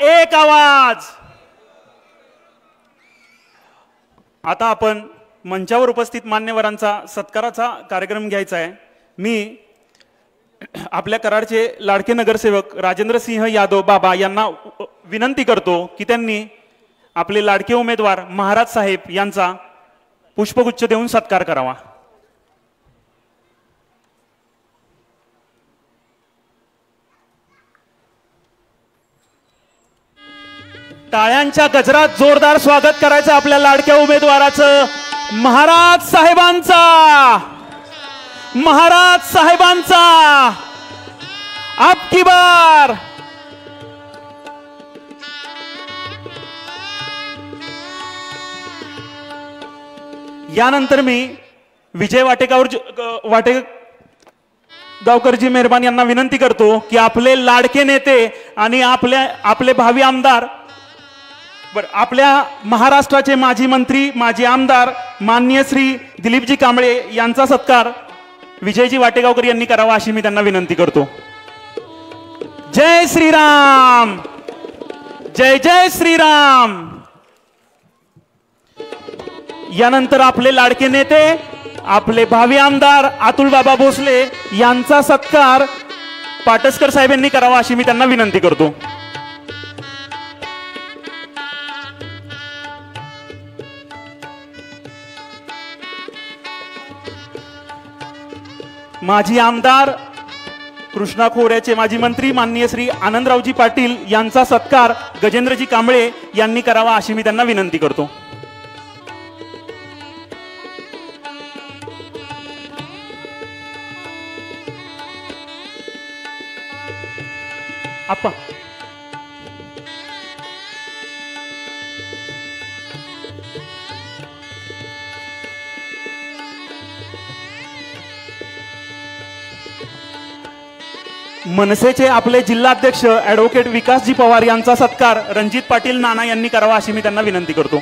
एक आवाज। आता आपण मंचावर उपस्थित मान्यवरांचा सत्काराचा कार्यक्रम घ्यायचा आहे। मी आपल्या कराडचे लाडके नगरसेवक राजेंद्र सिंह यादव बाबा यांना विनंती करतो की त्यांनी आपले लाडके उमेदवार महाराज साहेब यांचा पुष्पगुच्छ देऊन सत्कार करावा। टाळ्यांच्या गजरात जोरदार स्वागत करायचं आपल्या लाडक्या उमेदवाराचं, महाराज साहेबांचा, महाराज साहेबांचा। अब की बार यानंतर मी विजय वाटेगावकरजी मेहरबान यांना विनंती करतो की आपले लाडके नेते आणि आपले भावी आमदार आपल्या महाराष्ट्राचे माजी मंत्री माजी आमदार माननीय श्री दिलीपजी कांबळे यांचा सत्कार विजयजी वाटेगावकर यांनी करावा अशी मी त्यांना विनंती करतो। जय श्रीराम, जय जय श्रीराम। यानंतर आपले लाडके नेते आपले भावी आमदार अतुल बाबा भोसले यांचा सत्कार पाटसकर साहेब यांनी करावा अशी मी त्यांना विनंती करतो। माजी आमदार कृष्णा खोऱ्याचे माजी मंत्री माननीय श्री आनंदरावजी पाटील यांचा सत्कार गजेंद्रजी कांबळे यांनी करावा अशी मी त्यांना विनंती करतो। आप्पा मनसेचे आपले जिल्हाध्यक्ष ॲडव्होकेट विकासजी पवार यांचा सत्कार रणजित पाटील नाना यांनी करावा अशी मी त्यांना विनंती करतो।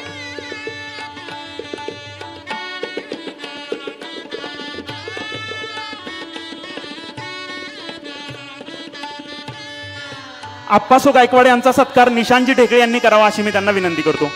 आप्पासो गायकवाड यांचा सत्कार निशांतजी ढेकळे यांनी करावा अशी मी त्यांना विनंती करतो।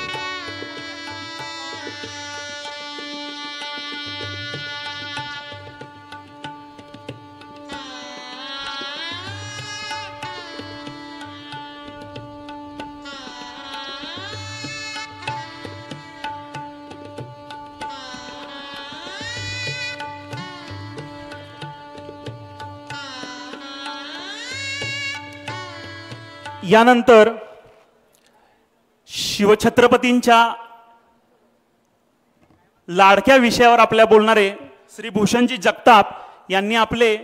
यानंतर शिवछत्रपतींच्या लाडक्या विषयावर आपल्या बोलणारे श्री भूषणजी जगताप यांनी आपले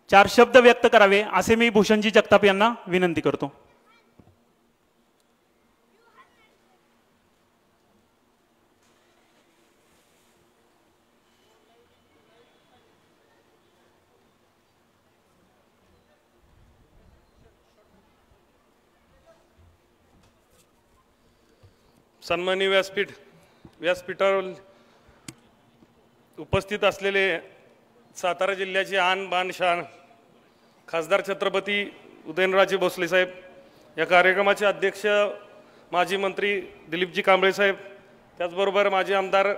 4 शब्द व्यक्त करावे असे मी भूषणजी जगताप यांना विनंती करतो। सन्माननीय व्यासपीठावर उपस्थित असलेले सातारा जिल्ह्याचे आन बान शान खासदार छत्रपती उदयनराजे भोसले साहेब, या कार्यक्रमाचे अध्यक्ष माजी मंत्री दिलीपजी कांबळे साहेब, त्याचबरोबर माजी आमदार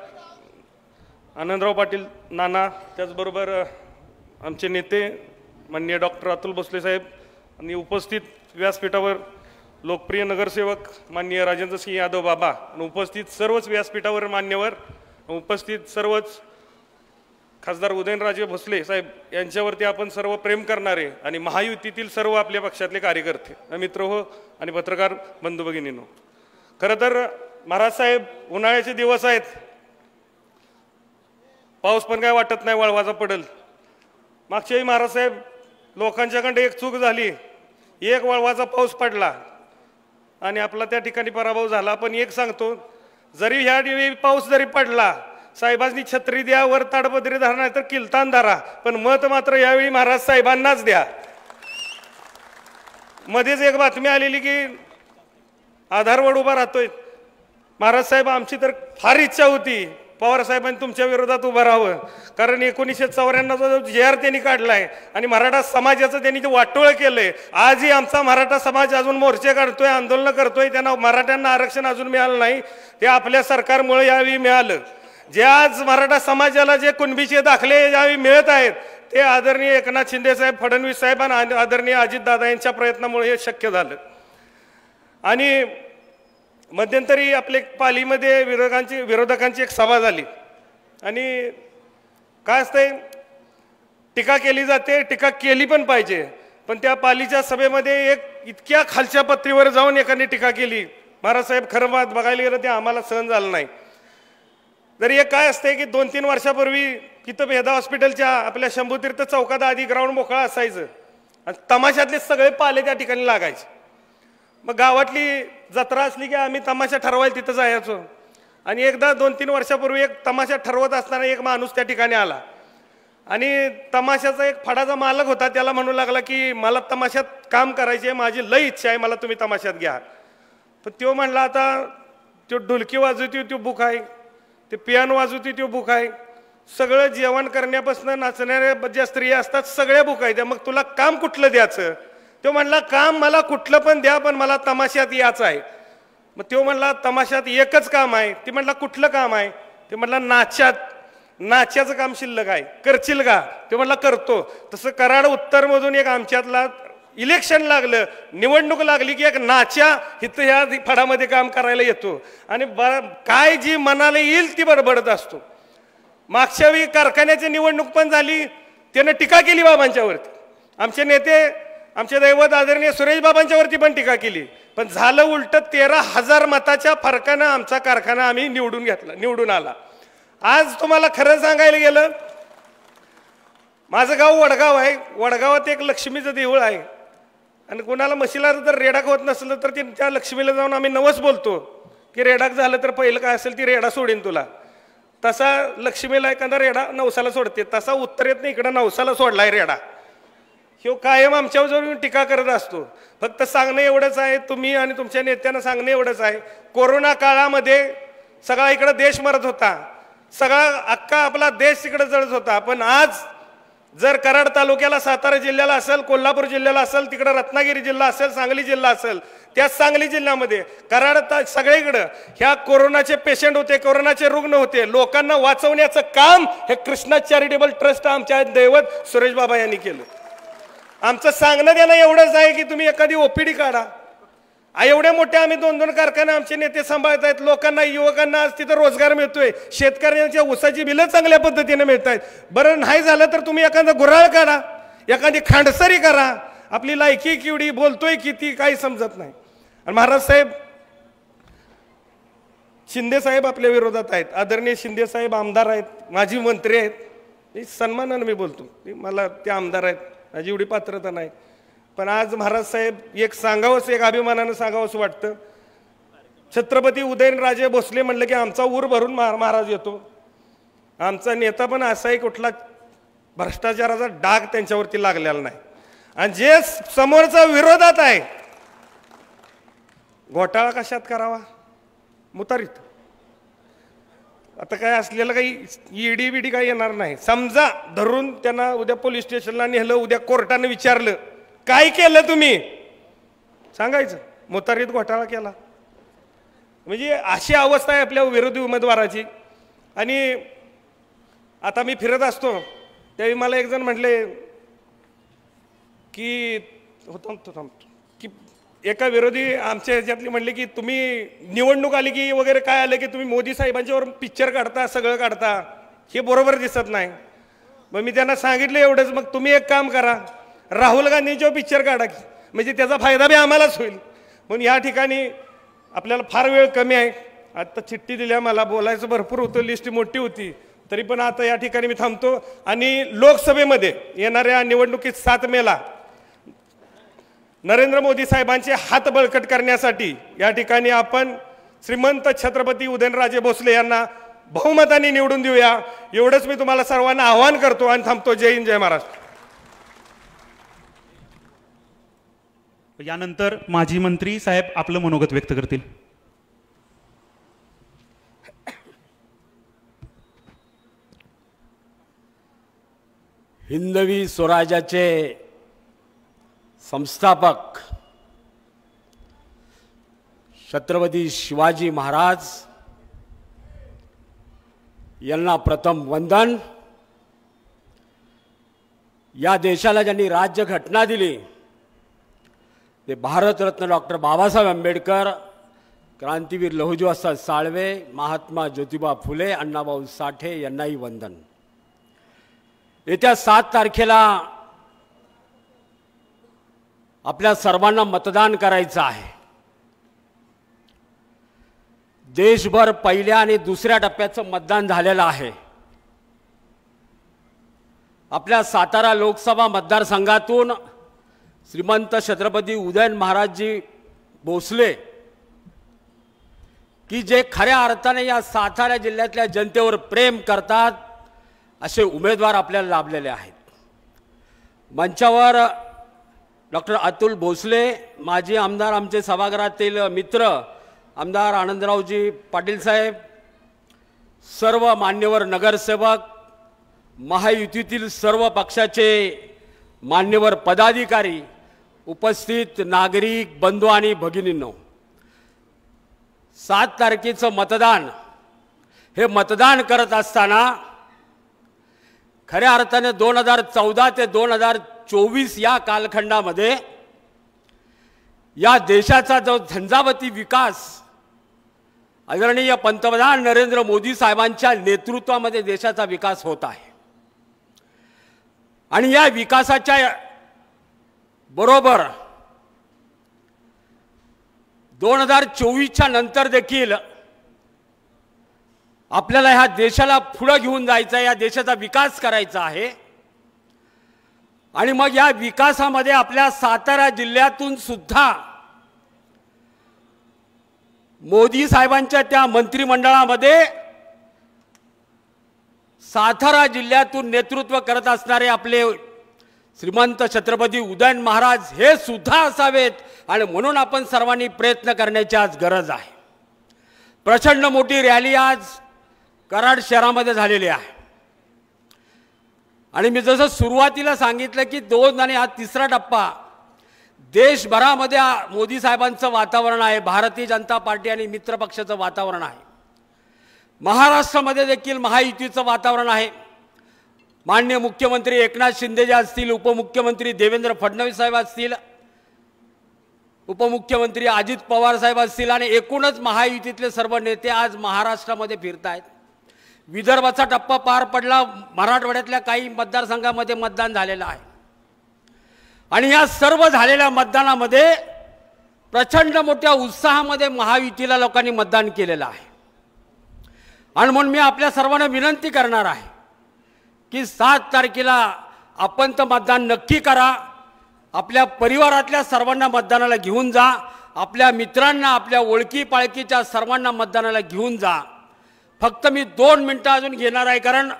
आनंदराव पाटील नाना, त्याचबरोबर आमचे नेते माननीय डॉक्टर अतुल भोसले साहेब आणि उपस्थित व्यासपीठावर लोकप्रिय नगरसेवक माननीय राजेंद्र सिंह यादव बाबा आणि उपस्थित सर्वच व्यासपीठावर मान्यवर, उपस्थित सर्वच खासदार उदयनराजे भोसले साहेब यांच्यावरती आपण सर्व प्रेम करणारे आणि महायुतीतील सर्व आपल्या पक्षातले कार्यकर्ते मित्र हो आणि पत्रकार बंधू भगिनींनो, खरं तर महाराज साहेब उन्हाळ्याचे दिवस आहेत, पाऊस पण काय वाटत नाही वळवाचा पडेल। मागच्याही महाराज साहेब लोकांच्याकडे एक चूक झाली, एक वळवाचा पाऊस पडला आणि आपला त्या ठिकाणी पराभव झाला। पण एक सांगतो, जरी ह्या पाऊस जरी पडला, साहेबांनी छत्री द्या, वर ताडपदरी धरा नाही तर किलतान धरा, पण मत मात्र यावेळी महाराज साहेबांनाच द्या। मध्येच एक बातमी आलेली की आधारवड उभा राहतोय महाराज साहेब, आमची तर फार इच्छा होती पवारसाहेबांनी तुमच्या विरोधात उभं राहावं, कारण 1994 जो JR त्यांनी काढलाय आणि मराठा समाजाचं त्यांनी जे वाटोळं केलंय, आजही आमचा मराठा समाज अजून मोर्चे काढतोय, आंदोलन करतोय, त्यांना मराठ्यांना आरक्षण अजून मिळालं नाही, ते आपल्या सरकारमुळे यावेळी मिळालं. जे आज मराठा समाजाला जे कुणबीचे दाखले यावेळी मिळत आहेत ते आदरणीय एकनाथ शिंदे साहेब, फडणवीस साहेब आणि आदरणीय अजितदादा यांच्या प्रयत्नामुळे हे शक्य झालं. आणि मध्यंतरी आपल्या पालीमध्ये विरोधकांची एक सभा झाली आणि काय असतंय, टीका केली जाते, टीका केली पण पाहिजे, पण त्या पालीच्या सभेमध्ये एक इतक्या खालच्या पातळीवर जाऊन एकाने टीका केली, महाराज साहेब खरं बात बघायला गेलं ते आम्हाला सहन झालं नाही. तरी एक काय असते की 2-3 वर्षापूर्वी तिथं भेदा हॉस्पिटलच्या आपल्या शंभूतीर्थ चौकात आधी ग्राउंड मोकळा असायचं आणि तमाशातले सगळे पाले त्या ठिकाणी लागायचे. मग गावातली जत्रा असली की आम्ही तमाशा ठरवायला तिथं जायचो. आणि एकदा 2-3 वर्षापूर्वी एक तमाशा ठरवत असताना एक माणूस त्या ठिकाणी आला आणि तमाशाचा एक फडाचा मालक होता, त्याला म्हणू लागला की मला तमाशात काम करायचे आहे, माझी लई इच्छा आहे, मला तुम्ही तमाशात घ्या. पण तो म्हणला आता तो ढोलकी वाजवती तो बुक आहे, ते पियानो वाजवती तो बुक आहे, सगळं जेवण करण्यापासून नाचणाऱ्या ज्या स्त्रिया असतात सगळ्या बुक आहेत, मग तुला काम कुठलं द्यायचं. तो म्हणला काम मला कुठलं पण द्या, पण मला तमाशात यायचं आहे. मग तो म्हणला तमाशात एकच काम आहे. ती म्हणला कुठलं काम आहे. ते म्हणला नाच्याचं काम शिल्लक आहे, करशील का. ते म्हणला करतो. तसं कराड उत्तरमधून एक आमच्यातला इलेक्शन लागलं, निवडणूक लागली की एक नाच्या इथं ह्या फडामध्ये काम करायला येतो आणि काय जी मनाला येईल ती बडबडत असतो. मागच्या वेळी कारखान्याची निवडणूक पण झाली, त्यानं टीका केली बाबांच्यावरती. आमचे नेते, आमचे दैवत आदरणीय सुरेश बाबांच्यावरती पण टीका केली, पण झालं उलट. 13,000 मताच्या फरकानं आमचा कारखाना आम्ही निवडून आला. आज तुम्हाला खरं सांगायला गेलं, माझं गाव वडगाव आहे. वडगावात एक लक्ष्मीचं देऊळ आहे आणि कोणाला म्हशीला जर रेडाक होत नसलं तर त्या लक्ष्मीला जाऊन आम्ही नवस बोलतो की रेडाक झालं तर पहिलं काय असेल ती रेडा सोडीन तुला. तसा लक्ष्मीला एखादा रेडा नवसाला सोडते, तसा उत्तरेत नाही इकडं नवसाला सोडलाय रेडा. ह्यो कायम आमच्यावर जाऊन टीका करत असतो. फक्त सांगणं एवढंच आहे, तुम्ही आणि तुमच्या नेत्यांना सांगणं एवढंच आहे, कोरोना काळामध्ये सगळा इकडं देश मरत होता, सगळा अख्खा आपला देश तिकडे जळत होता. पण आज जर कराड तालुक्याला, सातारा जिल्ह्याला असेल, कोल्हापूर जिल्ह्याला असेल, तिकडं रत्नागिरी जिल्हा असेल, सांगली जिल्हा असेल, त्या सांगली जिल्ह्यामध्ये कराड सगळीकडं ह्या कोरोनाचे पेशंट होते, कोरोनाचे रुग्ण होते. लोकांना वाचवण्याचं काम हे कृष्णा चॅरिटेबल ट्रस्ट आमच्या दैवत सुरेश बाबा यांनी केलं. आमचं सांगणं त्याला एवढंच आहे की तुम्ही एखादी OPD काढा. एवढे मोठे आम्ही 2-2 कारखाने आमचे नेते सांभाळत आहेत. लोकांना, युवकांना आज तिथं रोजगार मिळतोय, शेतकऱ्यांच्या ऊसाची बिलं चांगल्या पद्धतीने मिळत आहेत. बरं नाही झालं तर तुम्ही एखादा गुऱ्हाळ काढा, एखादी खांडसरी करा. आपली लायकी केवढी, बोलतोय किती, काही समजत नाही. आणि महाराज साहेब, शिंदे साहेब आपल्या विरोधात आहेत. आदरणीय शिंदे साहेब आमदार आहेत, माजी मंत्री आहेत. मी सन्मानानं मी बोलतो, मला ते आमदार आहेत, माझी एवढी पात्रता नाही. पण आज महाराज साहेब एक सांगावंच, एक अभिमानानं सांगावंच वाटतं. छत्रपती उदयनराजे भोसले म्हणलं की आमचा ऊर भरून महाराज येतो. आमचा नेता पण असा आहे, कुठला भ्रष्टाचाराचा डाग त्यांच्यावरती लागलेला नाही. आणि जे समोरचा विरोधात आहे, घोटाळा कशात करावा, मुतारीत. आता काय असलेलं काही ED काही येणार नाही. समजा धरून त्यांना उद्या पोलीस स्टेशनला नेलं, उद्या कोर्टाने विचारलं काय केलं तुम्ही, सांगायचं मुतारीत घोटाळा केला. म्हणजे अशी अवस्था आहे आपल्या विरोधी उमेदवाराची. आणि आता मी फिरत असतो त्यावेळी मला एक जण म्हटले की की एका विरोधी आमच्या ह्याच्यातली म्हणले की तुम्ही निवडणूक आली की वगैरे काय आलं की तुम्ही मोदी साहेबांच्यावर पिक्चर काढता, सगळं काढता, हे बरोबर दिसत नाही. मग मी त्यांना सांगितलं एवढंच, मग तुम्ही एक काम करा, राहुल गांधींच्यावर पिक्चर काढा की, म्हणजे त्याचा फायदा बी आम्हालाच होईल. म्हणून या ठिकाणी आपल्याला फार वेळ कमी आहे. आता चिठ्ठी दिल्या, मला बोलायचं भरपूर होतं, लिस्ट मोठी होती, तरी पण आता या ठिकाणी मी थांबतो. आणि लोकसभेमध्ये येणाऱ्या निवडणुकीत 7 मेला नरेंद्र मोदी साहेबांचे हात बळकट करण्यासाठी या ठिकाणी आपण श्रीमंत छत्रपती उदयनराजे भोसले यांना बहुमताने निवडून देऊया. एवढंच मी तुम्हाला सर्वांना आवाहन करतो आणि थांबतो. जय हिंद, जय महाराष्ट्र. यानंतर माजी मंत्री साहेब आपलं मनोगत व्यक्त करतील. हिंदवी स्वराज्याचे संस्थापक छत्रपती शिवाजी महाराज यांना प्रथम वंदन। या देशाला ज्यांनी राज्यघटना दिली ते भारतरत्न डॉक्टर बाबासाहेब आंबेडकर, क्रांतीवीर लहुजी वसंत साळवे, महात्मा ज्योतिबा फुले, अण्णाभाऊ साठे यांनाही वंदन। येत्या 7 तारखेला आपल्या सर्वांना मतदान करायचं आहे। देशभर पहिल्या आणि दुसऱ्या टप्प्याचं मतदान झालेलं आहे। आपल्या सातारा लोकसभा मतदारसंघातून श्रीमंत छत्रपती उदयन महाराजजी भोसले की जे खऱ्या अर्थाने या सातारा जिल्ह्यातल्या जनतेवर प्रेम करतात असे उमेदवार आपल्याला लाभलेले आहेत। मंचावर डॉक्टर अतुल भोसले, माजी आमदार, आमचे सभागृहातील मित्र आमदार आनंदरावजी पाटील साहेब, सर्व मान्यवर नगरसेवक, महायुतीतील सर्व पक्षाचे मान्यवर पदाधिकारी, उपस्थित नागरिक बंधू आणि भगिनींनो, 7 तारखेचं मतदान हे मतदान करत असताना खऱ्या अर्थाने 2014 ते 2024 या कालखंडामध्ये या देशाचा जो झंझावाती विकास आदरणीय पंतप्रधान नरेंद्र मोदी साहेबांच्या नेतृत्वामध्ये देशाचा विकास होत आहे। आणि या विकासाच्या बरोबर 2024च्या नंतर देखील आपल्याला ह्या देशाला पुढे घेऊन जायचं आहे, या देशाचा विकास करायचा आहे। आणि मग या विकासामध्ये आपल्या सातारा जिल्ह्यातून सुद्धा मोदी साहेबांच्या त्या मंत्रिमंडळामध्ये सातारा जिल्ह्यातून नेतृत्व करत असणारे आपले श्रीमंत छत्रपती उदयन महाराज हे सुद्धा असावेत। आणि म्हणून आपण सर्वांनी प्रयत्न करण्याची आज गरज आहे। प्रचंड मोठी रॅली आज कराड शहरामध्ये झालेली आहे। आणि मी जसं सुरुवातीला सांगितलं की 2 आणि हा 3रा टप्पा देशभरामध्ये मोदी साहेबांचं वातावरण आहे, भारतीय जनता पार्टी आणि मित्र पक्षाचं वातावरण आहे। महाराष्ट्रामध्ये देखील महायुतीचं वातावरण आहे। माननीय मुख्यमंत्री एकनाथ शिंदे जे असतील, उपमुख्यमंत्री देवेंद्र फडणवीस साहेब असतील, उपमुख्यमंत्री अजित पवार साहेब असतील आणि एकूणच महायुतीतले सर्व नेते आज महाराष्ट्रामध्ये फिरत आहेत। विदर्भाचा टप्पा पार पडला, मराठवाड्यातल्या काही मतदारसंघामध्ये मतदान झालेलं आहे। आणि या सर्व झालेल्या मतदानामध्ये प्रचंड मोठ्या उत्साहामध्ये महायुतीला लोकांनी मतदान केलेलं आहे। आणि म्हणून मी आपल्या सर्वांना विनंती करणार आहे की 7 तारखेला आपण तर मतदान नक्की करा, आपल्या परिवारातल्या सर्वांना मतदानाला घेऊन जा, आपल्या मित्रांना, आपल्या ओळखी पाळखीच्या सर्वांना मतदानाला घेऊन जा। फक्त मी 2 मिनिटं अजून घेणार आहे, कारण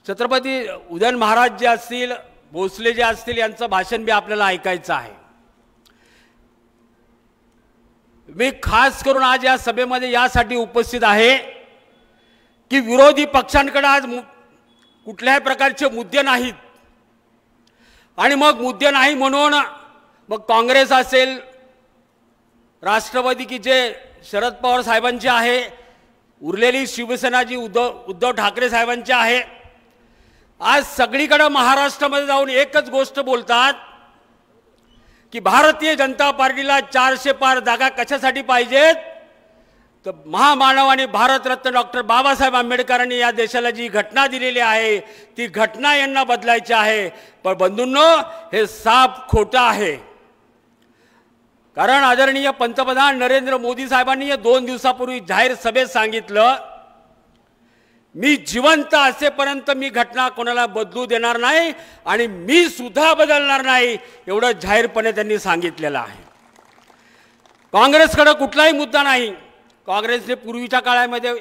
छत्रपती उदयन महाराज जे असतील, भोसले जे असतील, यांचं भाषण बी आपल्याला ऐकायचं आहे। मी खास करून आज या सभेमध्ये यासाठी उपस्थित आहे की विरोधी पक्षांकडे आज कुठल्याही प्रकारचे मुद्दे नाहीत। आणि मग मुद्दे नाही म्हणून मग काँग्रेस असेल, राष्ट्रवादी की जे शरद पवार साहेबांचे आहे, उरलेली शिवसेना जी उद्धव ठाकरे साहेबांची आहे, आज सगळीकडे महाराष्ट्रामध्ये जाऊन एकच गोष्ट बोलतात की भारतीय जनता पार्टीला 400 पार जागा कशासाठी पाहिजेत, तर महामानव आणि भारतरत्न डॉक्टर बाबासाहेब आंबेडकरांनी या देशाला जी घटना दिलेली आहे ती घटना यांना बदलायची आहे। पण बंधूंनो, हे साफ खोटं आहे। कारण आदरणीय पंतप्रधान नरेंद्र मोदी साहेबांनी 2 दिवसापूर्वी जाहीर सभेत सांगितलं, मी जिवंत असेपर्यंत मी घटना कोणाला बदलू देणार नाही आणि मी सुद्धा बदलणार नाही, एवढं जाहीरपणे त्यांनी सांगितलेलं आहे। काँग्रेसकडे कुठलाही मुद्दा नाही। काँग्रेसने पूर्वीच्या काळामध्ये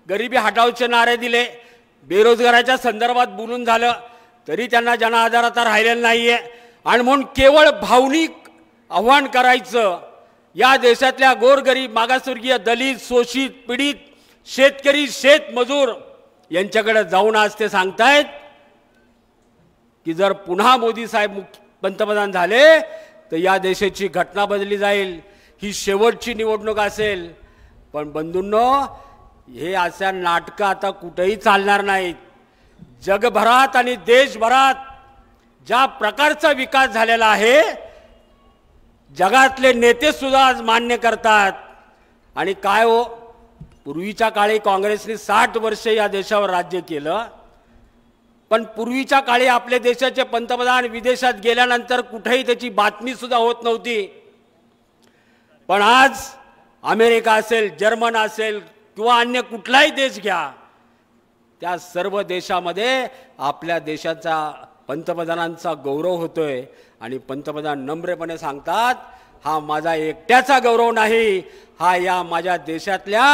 गरिबी हटावचे नारे दिले, बेरोजगाराच्या संदर्भात बोलून झालं तरी त्यांना जनआधार आता राहिलेला नाहीये। आणि म्हणून केवळ भावनिक आव्हान करायचं, या देशातल्या गोरगरीब, मागासवर्गीय, दलित, शोषित, पीडित, शेतकरी, शेतमजूर यांच्याकडे जाऊन आज ते सांगतायत की जर पुन्हा मोदी साहेब पंतप्रधान झाले तर या देशाची घटना बदलली जाईल, ही शेवटची निवडणूक असेल. पण बंधूंनो, हे अशा नाटकं आता कुठेही चालणार नाहीत. जगभरात आणि देशभरात ज्या प्रकारचा विकास झालेला आहे, जगातले नेते सुद्धा आज मान्य करतात. आणि काय हो, पूर्वीच्या काळी काँग्रेसने 60 वर्ष या देशावर राज्य केलं, पण पूर्वीच्या काळी आपल्या देशाचे पंतप्रधान विदेशात गेल्यानंतर कुठेही त्याची बातमी सुद्धा होत नव्हती. पण आज अमेरिका असेल, जर्मन असेल किंवा अन्य कुठलाही देश घ्या, त्या सर्व देशामध्ये आपल्या देशाचा पंतप्रधानांचा गौरव होतोय. आणि पंतप्रधान नम्रपणे सांगतात, हा माझा एकट्याचा गौरव नाही, हा या माझ्या देशातल्या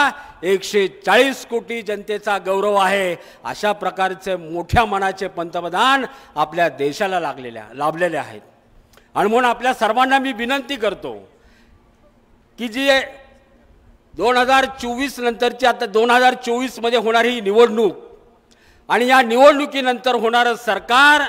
140 कोटी जनतेचा गौरव आहे. अशा प्रकारचे मोठ्या मनाचे पंतप्रधान आपल्या देशाला लाभलेले आहेत. आणि म्हणून आपल्या सर्वांना मी विनंती करतो की जी 2024 नंतरची, आता 2024 मध्ये होणारी निवडणूक आणि या निवडणुकीनंतर होणारं सरकार,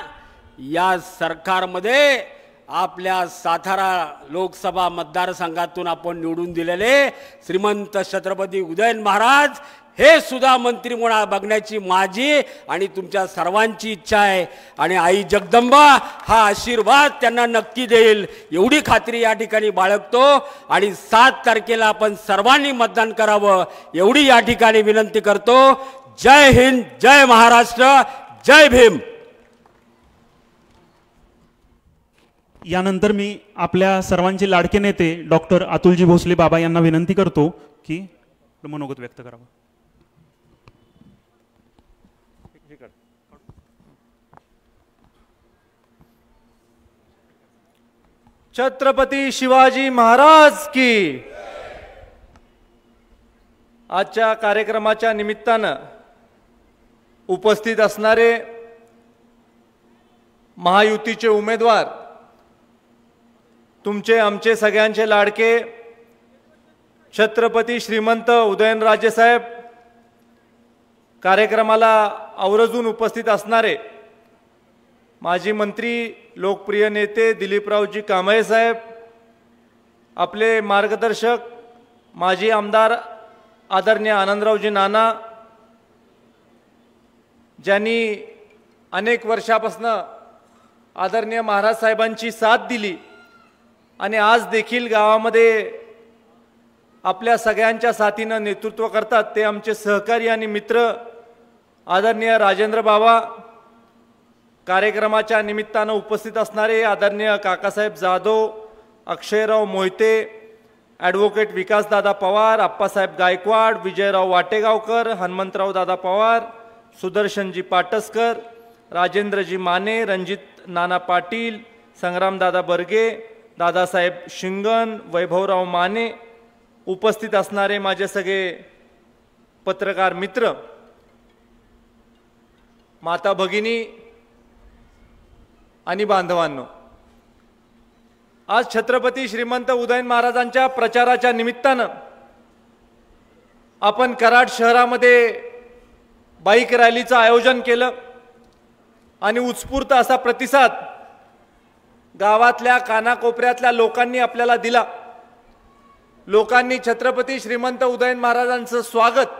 या सरकारमध्ये आपल्या सातारा लोकसभा मतदारसंघातून आपण निवडून दिलेले श्रीमंत छत्रपती उदयन महाराज हे सुद्धा मंत्री म्हणून बघण्याची माझी आणि तुमच्या सर्वांची इच्छा आहे. आणि आई जगदंबा हा आशीर्वाद त्यांना नक्की देईल, एवढी खात्री या ठिकाणी बाळगतो. आणि 7 तारखेला आपण सर्वांनी मतदान करावं, एवढी या ठिकाणी विनंती करतो. जय हिंद, जय महाराष्ट्र, जय भीम. यानंतर मी आपल्या सर्वांचे लाडके नेते डॉक्टर अतुलजी भोसले बाबा यांना विनंती करतो की मनोगत व्यक्त करावं. छत्रपती शिवाजी महाराज की. आजच्या कार्यक्रमाच्या निमित्तानं उपस्थित असणारे महायुतीचे उमेदवार, तुमचे आमचे सगळ्यांचे लाडके छत्रपती श्रीमंत उदयनराजे साहेब, कार्यक्रमाला आवर्जून उपस्थित असणारे माजी मंत्री लोकप्रिय नेते दिलीपरावजी कांबळे साहेब, आपले मार्गदर्शक माजी आमदार आदरणीय आनंदरावजी नाना, ज्यांनी अनेक वर्षापासून आदरणीय महाराज साहेबांची साथ दिली आणि आज देखील गावामध्ये आपल्या सगळ्यांच्या साथीनं नेतृत्व करतात, ते आमचे सहकारी आणि मित्र आदरणीय राजेंद्र बाबा, कार्यक्रमाच्या निमित्तानं उपस्थित असणारे आदरणीय काकासाहेब जाधव, अक्षयराव मोहिते, ॲडव्होकेट विकासदादा पवार, आप्पासाहेब गायकवाड, विजयराव वाटेगावकर, हनुमंतराव दादा पवार, सुदर्शनजी पाटसकर, राजेंद्रजी माने, रणजित नाना पाटील, संग्रामदादा बर्गे, दादासाहेब शिंगण, वैभवराव माने, उपस्थित असणारे माझे सगळे पत्रकार मित्र, माता भगिनी आणि बांधवांनो, आज छत्रपती श्रीमंत उदयन महाराजांच्या प्रचाराच्या निमित्तानं आपण कराड शहरामध्ये बाईक रॅलीचं आयोजन केलं आणि उत्स्फूर्त असा प्रतिसाद गावातल्या कानाकोपऱ्यातल्या लोकांनी आपल्याला दिला. लोकांनी छत्रपती श्रीमंत उदयन महाराजांचं स्वागत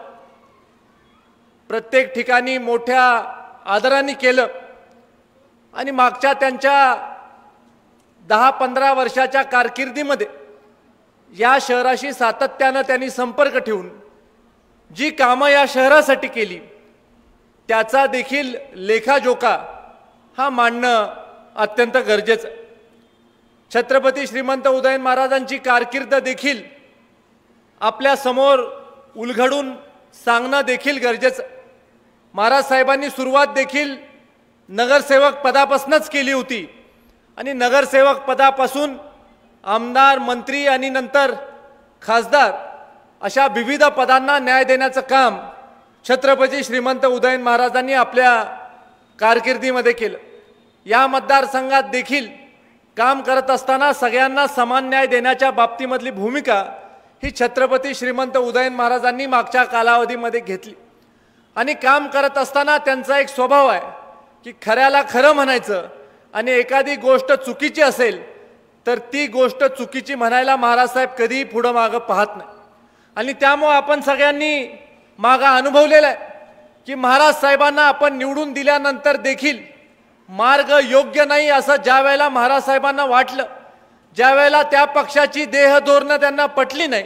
प्रत्येक ठिकाणी मोठ्या आदराने केलं आणि मागच्या त्यांच्या 10-15 वर्षाच्या कारकिर्दीमध्ये या शहराशी सातत्यानं त्यांनी संपर्क ठेवून जी कामं या शहरासाठी केली त्याचा देखील लेखाजोखा हा मांडणं अत्यंत गरजेचं. छत्रपती श्रीमंत उदयन महाराजांची कारकीर्द देखील आपल्या समोर उलगडून सांगणं देखील गरजेचं. महाराज साहेबांनी सुरुवात देखील नगरसेवक पदापासूनच केली होती आणि नगरसेवक पदापासून आमदार, मंत्री आणि नंतर खासदार अशा विविध पदांना न्याय देण्याचं काम छत्रपती श्रीमंत उदयन महाराजांनी आपल्या कारकिर्दीमध्ये केलं. या मतदारसंघात देखील काम करत असताना सगळ्यांना समान न्याय देण्याच्या बाबतीमधली भूमिका ही छत्रपती श्रीमंत उदयन महाराजांनी मागच्या कालावधीमध्ये घेतली. आणि काम करत असताना त्यांचा एक स्वभाव आहे की खऱ्याला खरं म्हणायचं आणि एखादी गोष्ट चुकीची असेल तर ती गोष्ट चुकीची म्हणायला महाराज साहेब कधीही पुढं मागं पाहत नाही. आणि त्यामुळे आपण सगळ्यांनी मागं अनुभवलेलं आहे की महाराज साहेबांना आपण निवडून दिल्यानंतर देखील मार्ग योग्य नाही असं ज्या वेळेला महाराज साहेबांना वाटलं, ज्या वेळेला त्या पक्षाची देहधोरणं त्यांना पटली नाही,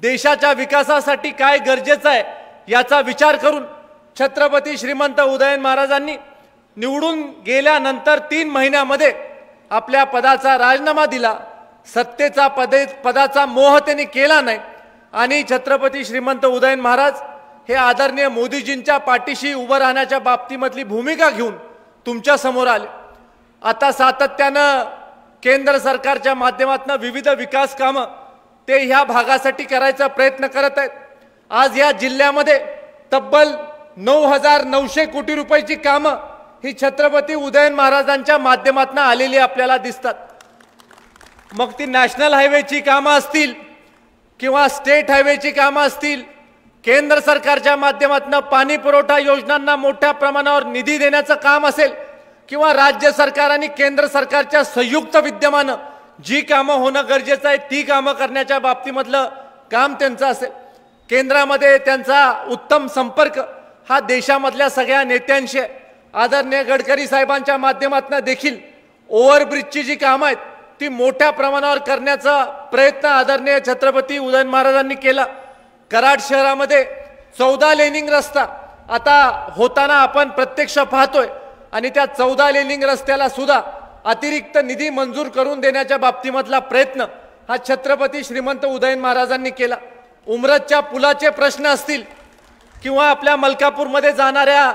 देशाच्या विकासासाठी काय गरजेचं आहे याचा विचार करून छत्रपती श्रीमंत उदयन महाराजांनी निवडून गेल्यानंतर 3 महिन्यामध्ये आपल्या पदाचा राजीनामा दिला. सत्तेचा पदाचा मोह त्यांनी केला नाही आणि छत्रपती श्रीमंत उदयन महाराज हे आदरणीय मोदीजींच्या पाठीशी उभं राहण्याच्या बाबतीमधली भूमिका घेऊन तुमच्या समोर आले. आता सातत्यानं केंद्र सरकारच्या माध्यमातून विविध विकास कामं ते ह्या भागासाठी करायचा प्रयत्न करत आहेत. आज या जिल्ह्यामध्ये तब्बल 9,900 कोटी रुपयाची कामं ही छत्रपती उदयन महाराजांच्या माध्यमातून आलेली आपल्याला दिसतात. मग ती नॅशनल हायवेची कामं असतील किंवा स्टेट हायवेची कामं असतील, केंद्र सरकारच्या माध्यमातून पाणी पुरवठा योजनांना मोठ्या प्रमाणावर निधी देण्याचं काम असेल किंवा राज्य सरकार आणि केंद्र सरकारच्या संयुक्त विद्यमानं जी कामं होणं गरजेचं आहे ती कामं करण्याच्या बाबतीमधलं काम त्यांचं असेल. केंद्रामध्ये त्यांचा उत्तम संपर्क हा देशामधल्या सगळ्या नेत्यांशी आहे. आदरणीय गडकरी साहेबांच्या माध्यमातून देखील ओव्हरब्रिजची जी कामं आहेत ती मोठ्या प्रमाणावर करण्याचा प्रयत्न आदरणीय छत्रपती उदयन महाराजांनी केला. कराड शहरामध्ये 14 लेनिंग रस्ता आता होताना आपण प्रत्यक्ष पाहतोय आणि त्या 14 लेनिंग रस्त्याला सुद्धा अतिरिक्त निधी मंजूर करून देण्याच्या बाबतीमधला प्रयत्न हा छत्रपती श्रीमंत उदयन महाराजांनी केला. उमरतच्या पुलाचे प्रश्न असतील किंवा आपल्या मलकापूरमध्ये जाणाऱ्या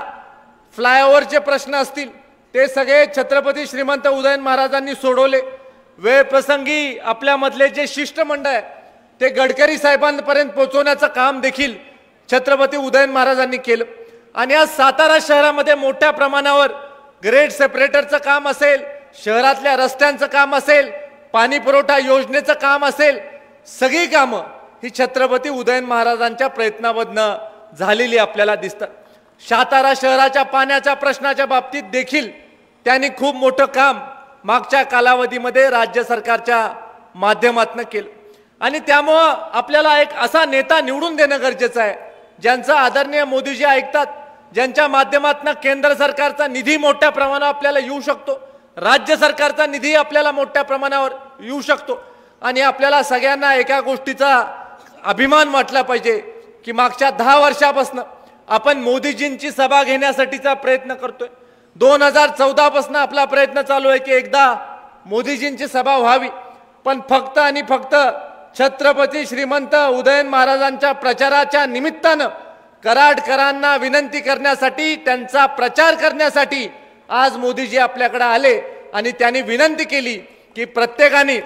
फ्लायओव्हरचे प्रश्न असतील ते सगळे छत्रपती श्रीमंत उदयन महाराजांनी सोडवले. वेळ प्रसंगी आपल्यामधले जे शिष्टमंडळ आहे ते गडकरी साहेबांपर्यंत पोहोचवण्याचं काम देखील छत्रपती उदयन महाराजांनी केलं. आणि आज सातारा शहरामध्ये मोठ्या प्रमाणावर ग्रेड सेपरेटरचं काम असेल, शहरातल्या रस्त्यांचं काम असेल, पाणी पुरवठा योजनेचं काम असेल, सगळी कामं ही छत्रपती उदयन महाराजांच्या प्रयत्नामधनं झालेली आपल्याला दिसतात. सातारा शहराच्या पाण्याच्या प्रश्नाच्या बाबतीत देखील त्यांनी खूप मोठं काम मागच्या कालावधीमध्ये राज्य सरकारच्या माध्यमातून केलं. आणि त्यामुळं आपल्याला एक असा नेता निवडून देणं गरजेचं आहे ज्यांचं आदरणीय मोदीजी ऐकतात, ज्यांच्या माध्यमातून केंद्र सरकारचा निधी मोठ्या प्रमाणावर आपल्याला येऊ शकतो, राज्य सरकारचा निधी आपल्याला मोठ्या प्रमाणावर येऊ शकतो. आणि आपल्याला सगळ्यांना एका गोष्टीचा अभिमान वाटला पाहिजे की मागच्या 10 वर्षापासून आपण मोदीजींची सभा घेण्यासाठीचा प्रयत्न करतोय. 2014 पासून आपला प्रयत्न चालू आहे की एकदा मोदीजींची सभा व्हावी. पण फक्त आणि फक्त छत्रपती श्रीमंत उदयन महाराजांच्या प्रचाराच्या निमित्तानं कराडकरांना विनंती करण्यासाठी, त्यांचा प्रचार करण्यासाठी आज मोदीजी आपल्याकडे आले आणि त्यांनी विनंती केली की प्रत्येकाने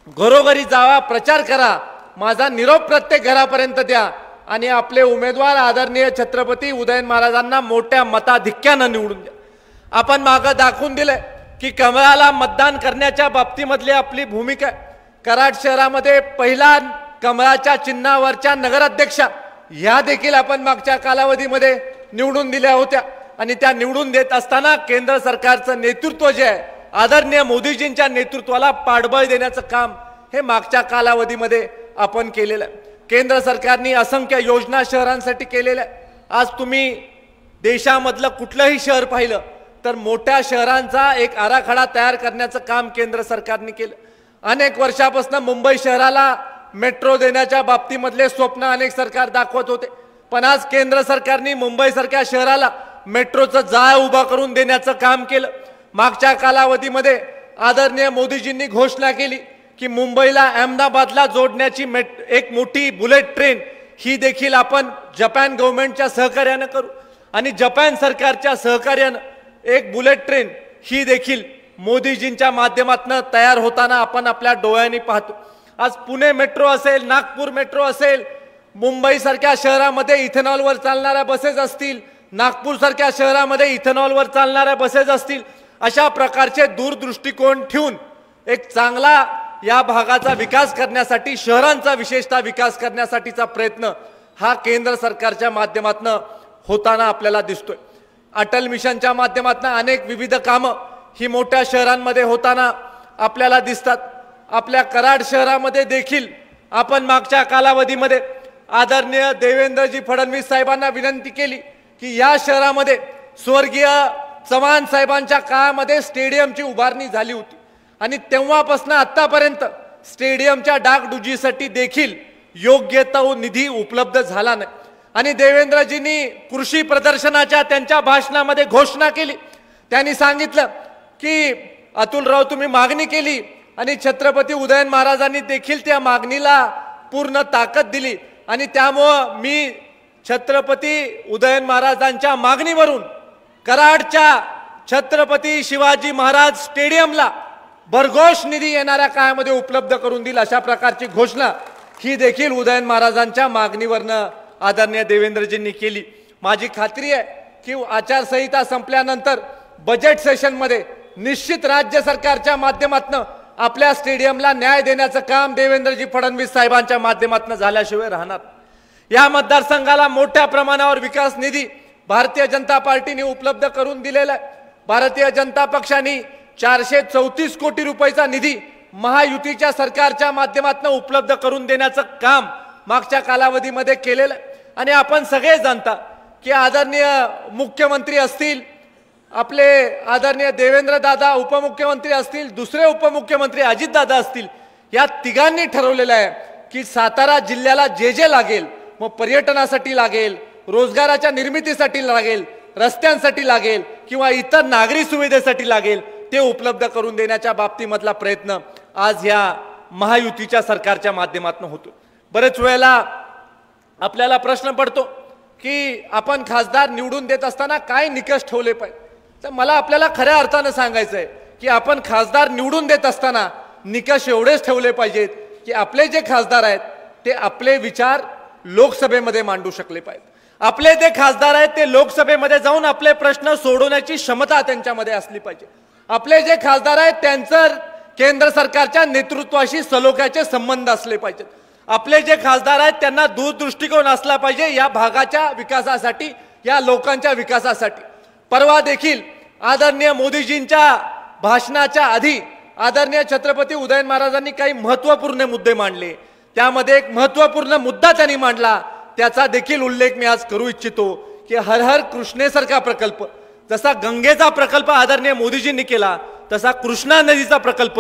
घरोघरी जावा, प्रचार करा, माझा निरोप प्रत्येक घरापर्यंत द्या आणि आपले उमेदवार आदरणीय छत्रपती उदयन महाराजांना मोठ्या मताधिक्यानं निवडून द्या. आपण मागं दाखवून दिलंय की कमळाला मतदान करण्याच्या बाबतीमधली आपली भूमिका. कराड शहरामध्ये पहिला कमळाच्या चिन्हावरच्या नगराध्यक्षा ह्या देखील आपण मागच्या कालावधीमध्ये निवडून दिल्या होत्या. आणि त्या निवडून देत असताना केंद्र सरकारचं नेतृत्व जे आहे आदरणीय मोदीजींच्या नेतृत्वाला पाठबळ देण्याचं काम हे मागच्या कालावधीमध्ये आपण केलेलं आहे. केंद्र सरकारने असंख्य योजना शहरांसाठी केलेल्या आहे. आज तुम्ही देशामधलं कुठलंही शहर पाहिलं तर मोठ्या शहरांचा एक आराखडा तयार करण्याचं काम केंद्र सरकारने केलं. अनेक वर्षापासून मुंबई शहराला मेट्रो देण्याच्या बाबतीमधले स्वप्न अनेक सरकार दाखवत होते. पण आज केंद्र सरकारने मुंबईसारख्या शहराला मेट्रोचं जाळ उभा करून देण्याचं काम केलं. मागच्या कालावधीमध्ये आदरणीय मोदीजींनी घोषणा केली की मुंबईला अहमदाबादला जोडण्याची एक मोठी बुलेट ट्रेन ही देखील आपण जपान गव्हर्नमेंटच्या सहकार्यानं करू. आणि जपान सरकारच्या सहकार्यानं एक बुलेट ट्रेन ही देखील मोदीजींच्या माध्यमातून तयार होताना आपण आपल्या डोळ्यांनी पाहतो. आज पुणे मेट्रो असेल, नागपूर मेट्रो असेल, मुंबईसारख्या शहरामध्ये इथेनॉलवर चालणाऱ्या बसेस असतील, नागपूरसारख्या शहरामध्ये इथेनॉलवर चालणाऱ्या बसेस असतील, अशा प्रकारचे दूरदृष्टिकोन ठेवून एक चांगला या भागाचा विकास करण्यासाठी, शहरांचा विशेषतः विकास करण्यासाठीचा प्रयत्न हा केंद्र सरकारच्या माध्यमातून होताना आपल्याला दिसतोय. अटल मिशनच्या माध्यमातून अनेक विविध कामं ही मोठ्या शहरांमध्ये होताना आपल्याला दिसतात. आपल्या कराड शहरामध्ये देखील आपण मागच्या कालावधीमध्ये आदरणीय देवेंद्रजी फडणवीस साहेबांना विनंती केली की या शहरामध्ये स्वर्गीय चव्हाण साहेबांच्या काळामध्ये स्टेडियमची उभारणी झाली होती आणि तेव्हापासून आतापर्यंत स्टेडियमच्या डागडुजीसाठी देखील योग्य तो निधी उपलब्ध झाला नाही. आणि देवेंद्रजींनी कृषी प्रदर्शनाच्या त्यांच्या भाषणामध्ये घोषणा केली. त्यांनी सांगितलं की अतुलराव तुम्ही मागणी केली आणि छत्रपती उदयन महाराजांनी देखील त्या मागणीला पूर्ण ताकद दिली आणि त्यामुळं मी छत्रपती उदयन महाराजांच्या मागणीवरून कराडच्या छत्रपती शिवाजी महाराज स्टेडियमला भरघोष निधी येणाऱ्या काळामध्ये उपलब्ध करून दिला. अशा प्रकारची घोषणा ही देखील उदयन महाराजांच्या मागणीवरनं आदरणीय देवेंद्रजींनी केली. माझी खात्री आहे की आचारसंहिता संपल्यानंतर बजेट सेशनमध्ये निश्चित राज्य सरकारच्या माध्यमातून आपल्या स्टेडियमला न्याय देण्याचं काम देवेंद्रजी फडणवीस साहेबांच्या माध्यमातून झाल्याशिवाय राहणार. या मतदारसंघाला मोठ्या प्रमाणावर विकास निधी भारतीय जनता पार्टीने उपलब्ध करून दिलेला आहे. भारतीय जनता पक्षाने 434 कोटी रुपयाचा निधी महायुतीच्या सरकारच्या माध्यमातून उपलब्ध करून देण्याचं काम मागच्या कालावधीमध्ये केलेलं आहे. आणि आपण सगळे जाणता की आदरणीय मुख्यमंत्री असतील, आपले आदरणीय देवेंद्र दादा उपमुख्यमंत्री असतील, दुसरे उपमुख्यमंत्री अजित दादा असतील, या तिघांनी ठरवलेलं आहे की सातारा जिल्ह्याला जे जे लागेल, मग पर्यटनासाठी लागेल, रोजगाराच्या निर्मितीसाठी लागेल, रस्त्यांसाठी लागेल किंवा इतर नागरी सुविधेसाठी लागेल, ते उपलब्ध करून देण्याच्या बाबतीमधला प्रयत्न आज या महायुतीच्या सरकारच्या माध्यमातून होतो. बरेच वेळेला आपल्याला प्रश्न पडतो की आपण खासदार निवडून देत असताना काय निकष ठेवले पाहिजे. तर मला आपल्याला खऱ्या अर्थानं सांगायचं आहे की आपण खासदार निवडून देत असताना निकष एवढेच ठेवले पाहिजेत की आपले जे खासदार आहेत ते आपले विचार लोकसभेमध्ये मांडू शकले पाहिजेत. आपले जे खासदार आहेत ते लोकसभेमध्ये जाऊन आपले प्रश्न सोडवण्याची क्षमता त्यांच्यामध्ये असली पाहिजे. आपले जे खासदार आहेत त्यांचं केंद्र सरकारच्या नेतृत्वाशी सलोख्याचे संबंध असले पाहिजेत. आपले जे खासदार आहेत त्यांना दूरदृष्टिकोन असला पाहिजे या भागाच्या विकासासाठी, या लोकांच्या विकासासाठी. परवा देखील आदरणीय मोदीजींच्या भाषणाच्या आधी आदरणीय छत्रपती उदयन महाराजांनी काही महत्त्वपूर्ण मुद्दे मांडले. त्यामध्ये एक महत्त्वपूर्ण मुद्दा त्यांनी मांडला, त्याचा देखील उल्लेख मी आज करू इच्छितो की हर हर कृष्णेसारखा प्रकल्प, जसा गंगेचा प्रकल्प आदरणीय मोदीजींनी केला तसा कृष्णा नदीचा प्रकल्प,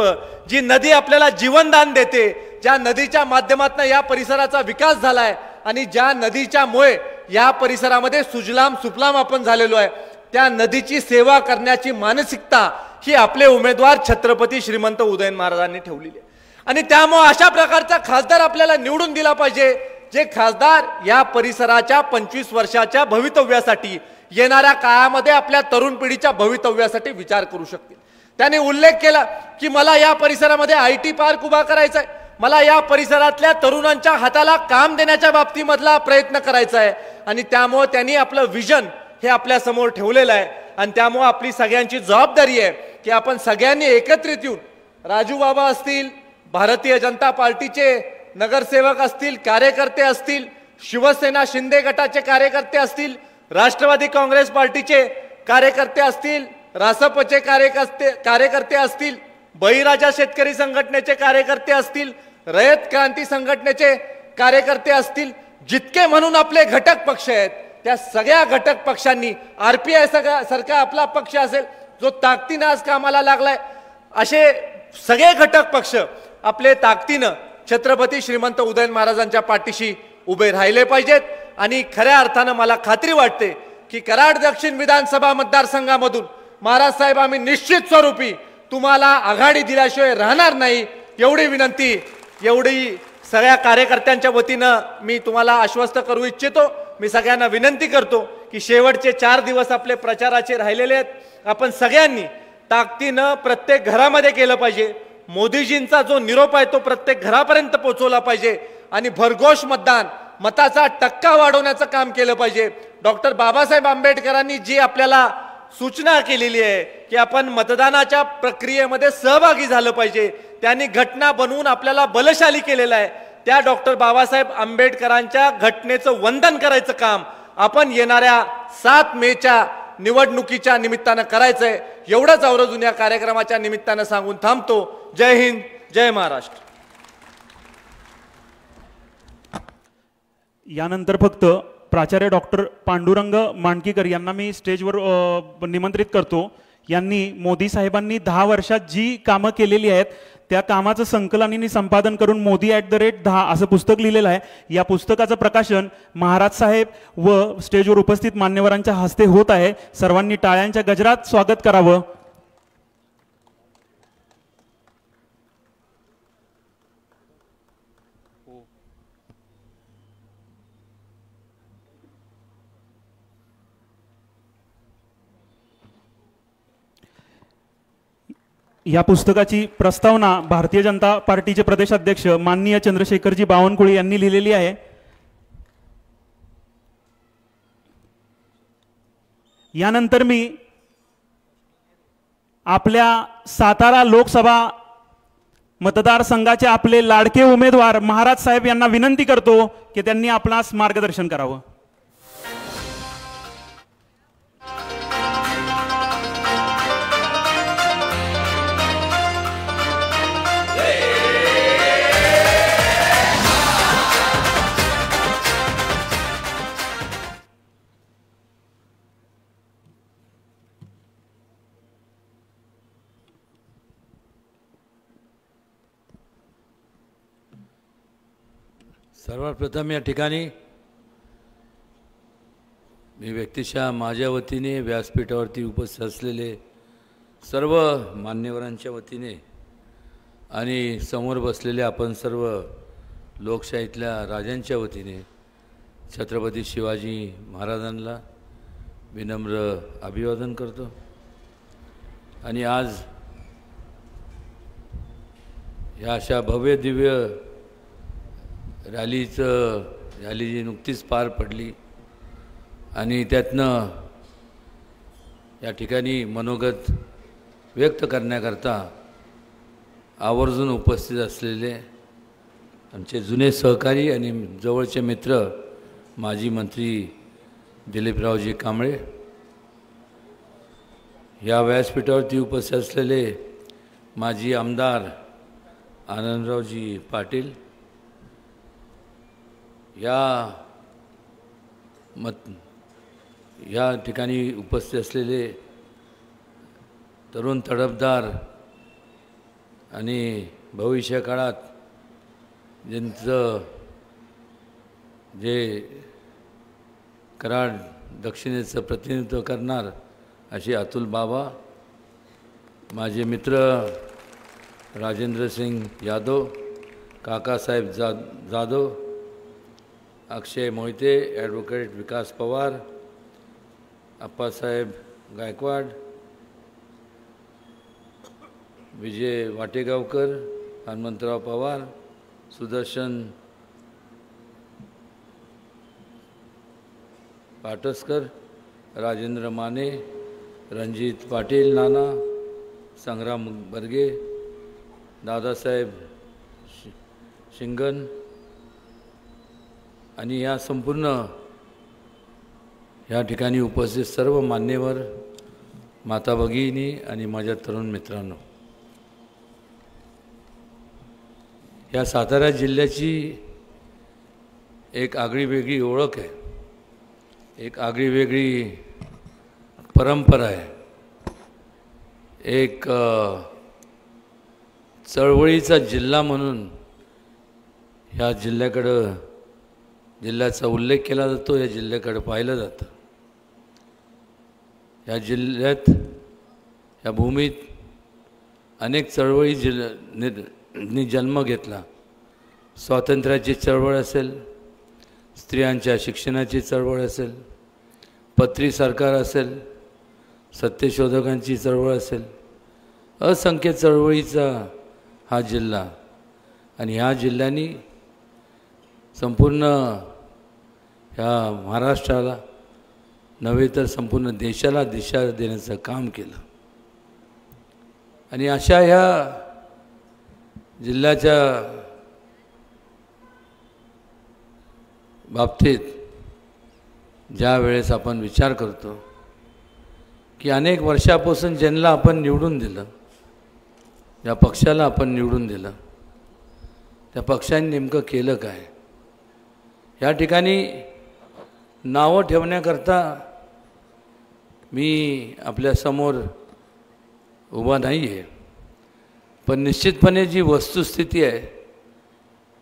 जी नदी आपल्याला जीवनदान देते, ज्या नदीच्या माध्यमातून या परिसराचा विकास झालाय आणि ज्या नदीच्यामुळे या परिसरामध्ये सुजलाम सुफलाम आपण झालेलो आहे, त्या नदीची सेवा करण्याची मानसिकता ही आपले उमेदवार छत्रपती श्रीमंत उदयन महाराजांनी ठेवलेली आहे. आणि त्यामुळे अशा प्रकारचा खासदार आपल्याला निवडून दिला पाहिजे, जे खासदार या परिसराच्या 25 वर्षाच्या भवितव्यासाठी, येणाऱ्या काळामध्ये आपल्या तरुण पिढीच्या भवितव्यासाठी विचार करू शकतील. त्यांनी उल्लेख केला की मला या परिसरामध्ये IT पार्क उभा करायचा आहे, मला या परिसरातल्या तरुणांच्या हाताला काम देण्याच्या बाबतीमधला प्रयत्न करायचा आहे. आणि त्यामुळे त्यांनी आपलं विजन हे आपल्या समोर ठेवलेलं आहे. आणि त्यामुळे आपली सगळ्यांची जबाबदारी आहे की आपण सगळ्यांनी एकत्रित येऊन, राजू बाबा असतील, भारतीय जनता पार्टीचे नगरसेवक असतील, कार्यकर्ते असतील, शिवसेना शिंदे गटाचे कार्यकर्ते असतील, राष्ट्रवादी काँग्रेस पार्टीचे कार्यकर्ते असतील, रासपचे कार्यकर्ते असतील, बळीराजा शेतकरी संघटनेचे कार्यकर्ते असतील, रयत क्रांती संघटनेचे कार्यकर्ते असतील, जितके म्हणून आपले घटक पक्ष आहेत त्या सगळ्या घटक पक्षांनी, RPI सारखा आपला पक्ष असेल जो ताकदीनं आज कामाला लागलाय, असे सगळे घटक पक्ष आपले ताकदीनं छत्रपती श्रीमंत उदयन महाराजांच्या पाठीशी उभे राहिले पाहिजेत. आणि खऱ्या अर्थानं मला खात्री वाटते की कराड दक्षिण विधानसभा मतदारसंघामधून महाराज साहेब आम्ही निश्चित स्वरूपी तुम्हाला आघाडी दिल्याशिवाय राहणार नाही, एवढी विनंती, एवढी सगळ्या कार्यकर्त्यांच्या वतीनं मी तुम्हाला आश्वस्त करू इच्छितो. मी सगळ्यांना विनंती करतो की शेवटचे 4 दिवस आपले प्रचाराचे राहिलेले आहेत, आपण सगळ्यांनी ताकदीनं प्रत्येक घरामध्ये केलं पाहिजे. मोदीजींचा जो निरोप आहे तो प्रत्येक घरापर्यंत पोहोचवला पाहिजे आणि भरघोष मतदान, मताचा टक्का वाढवण्याचं काम केलं पाहिजे. डॉक्टर बाबासाहेब आंबेडकरांनी जी आपल्याला सूचना केलेली आहे की आपण मतदानाच्या प्रक्रियेमध्ये सहभागी झालं पाहिजे, त्यांनी घटना बनवून आपल्याला बलशाली केलेलं आहे. त्या डॉक्टर बाबासाहेब आंबेडकरांच्या घटनेचं वंदन करायचं काम आपण येणाऱ्या 7 मेच्या निवडणुकीच्या निमित्तानं करायचं आहे, एवढंच आवर्जून या कार्यक्रमाच्या निमित्तानं सांगून थांबतो. जय हिंद, जय महाराष्ट्र. यानंतर फक्त प्राचार्य डॉक्टर पांडुरंग मांडकीकर यांना मी स्टेजवर निमंत्रित करतो. यांनी मोदी साहेबांनी 10 वर्षात जी कामं केलेली आहेत त्या कामाचं संकलन आणि संपादन करून मोदी@10 असं पुस्तक लिहिलेलं आहे. या पुस्तकाचं प्रकाशन महाराज साहेब व स्टेजवर उपस्थित मान्यवरांच्या हस्ते होत आहे. सर्वांनी टाळ्यांच्या गजरात स्वागत करावं. या पुस्तकाची प्रस्तावना भारतीय जनता पार्टीचे प्रदेशाध्यक्ष माननीय चंद्रशेखरजी बावनकुळे यांनी लिहिलेली आहे. यानंतर मी आपल्या सातारा लोकसभा मतदारसंघाचे आपले लाडके उमेदवार महाराज साहेब यांना विनंती करतो की त्यांनी आपणास मार्गदर्शन करावं. सर्वात प्रथम या ठिकाणी मी व्यक्तिशः माझ्या वतीने व्यासपीठावरती उपस्थित असलेले सर्व मान्यवरांच्या वतीने आणि समोर बसलेले आपण सर्व लोकशाहीतल्या राजांच्या वतीने छत्रपती शिवाजी महाराजांना विनम्र अभिवादन करतो. आणि आज या अशा भव्य दिव्य रॅली जी नुकतीच पार पडली आणि त्यातनं या ठिकाणी मनोगत व्यक्त करण्याकरता आवर्जून उपस्थित असलेले आमचे जुने सहकारी आणि जवळचे मित्र माजी मंत्री दिलीपरावजी कांबळे, या व्यासपीठावरती उपस्थित असलेले माजी आमदार आनंदरावजी पाटील, या ठिकाणी उपस्थित असलेले तरुण तडफदार आणि भविष्य काळात ज्यांचं जे कराड दक्षिणेचं प्रतिनिधित्व करणार असे अतुल बाबा, माझे मित्र राजेंद्र सिंग यादव, काकासाहेब जाधव, अक्षय मोहिते, ॲडव्होकेट विकास पवार, अप्पासाहेब गायकवाड, विजय वाटेगावकर, हनुमंतराव पवार, सुदर्शन पाटसकर, राजेंद्र माने, रणजित पाटील नाना, संग्राम बर्गे, दादासाहेब शिंगण आणि या संपूर्ण या ठिकाणी उपस्थित सर्व मान्यवर, माता भगिनी आणि माझ्या तरुण मित्रांनो, या सातारा जिल्ह्याची एक आगळीवेगळी ओळख आहे, एक आगळीवेगळी परंपरा आहे, एक चळवळीचा जिल्हा म्हणून ह्या जिल्ह्याचा उल्लेख केला जातो, या जिल्ह्याकडे पाहिलं जातं. या जिल्ह्यात, या भूमीत अनेक चळवळी जन्म घेतला. स्वातंत्र्याची चळवळ असेल, स्त्रियांच्या शिक्षणाची चळवळ असेल, पत्री सरकार असेल, सत्यशोधकांची चळवळ असेल, असंख्य चळवळीचा हा जिल्हा. आणि ह्या जिल्ह्याने संपूर्ण ह्या महाराष्ट्राला नव्हे तर संपूर्ण देशाला दिशा देण्याचं काम केलं. आणि अशा ह्या जिल्ह्याच्या बाबतीत ज्या वेळेस आपण विचार करतो की अनेक वर्षापासून ज्यांना आपण निवडून दिलं, या पक्षाला आपण निवडून दिलं, त्या पक्षाने नेमकं केलं काय? या ठिकाणी नावं ठेवण्याकरता मी आपल्यासमोर उभा नाही आहे, पण निश्चितपणे जी वस्तुस्थिती आहे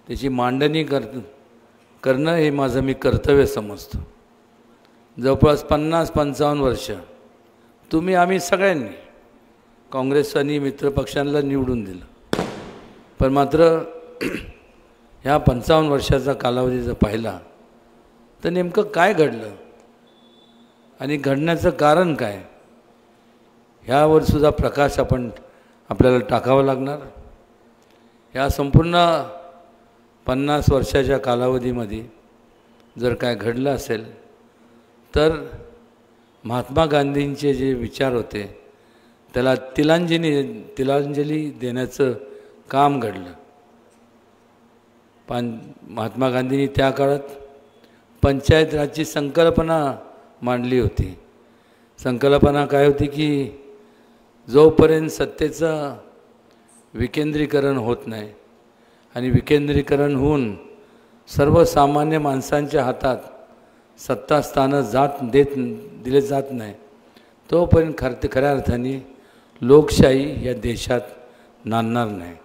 त्याची मांडणी करणं हे माझं मी कर्तव्य समजतो. जवळपास 50-55 वर्ष तुम्ही आम्ही सगळ्यांनी काँग्रेस आणि मित्रपक्षांना निवडून दिलं, पण मात्र ह्या 55 वर्षाचा कालावधी जर पाहिला तर नेमकं काय घडलं आणि घडण्याचं कारण काय, ह्यावर सुद्धा प्रकाश आपल्याला टाकावा लागणार. ह्या संपूर्ण 50 वर्षाच्या कालावधीमध्ये जर काय घडलं असेल तर महात्मा गांधींचे जे विचार होते त्याला तिलांजली देण्याचं काम घडलं. महात्मा गांधींनी त्या काळात पंचायत राजची संकल्पना मांडली होती. संकल्पना काय होती की जोपर्यंत सत्तेचं विकेंद्रीकरण होत नाही आणि विकेंद्रीकरण होऊन सर्वसामान्य माणसांच्या हातात सत्तास्थानं दिले जात नाही, तोपर्यंत खऱ्या अर्थाने लोकशाही या देशात नांदणार नाही.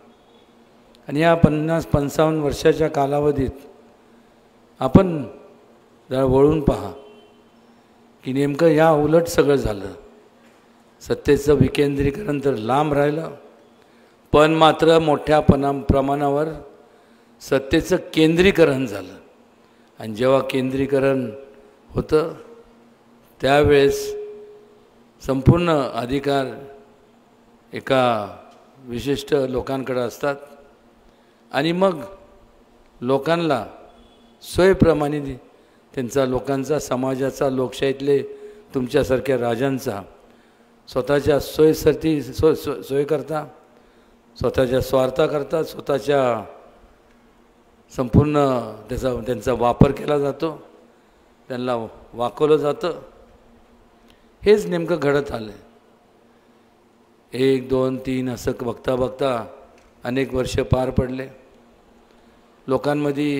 आणि या 50-55 वर्षाच्या कालावधीत आपण जरा वळून पहा की नेमकं या उलट सगळं झालं. सत्तेचं विकेंद्रीकरण तर लांब राहिलं, पण मात्र मोठ्या प्रमाणावर सत्तेचं केंद्रीकरण झालं. आणि जेव्हा केंद्रीकरण होतं त्यावेळेस संपूर्ण अधिकार एका विशिष्ट लोकांकडे असतात आणि मग लोकांना सोयीप्रमाणे त्यांचा लोकांचा समाजाचा लोकशाहीतले तुमच्यासारख्या राजांचा स्वतःच्या सोय करता, स्वतःच्या स्वार्थाकरता स्वतःच्या संपूर्ण त्यांचा वापर केला जातो, त्यांना वाकवलं जातं. हेच नेमकं घडत आलं. 1, 2, 3 असं बघता बघता अनेक वर्ष पार पडले. लोकांमध्ये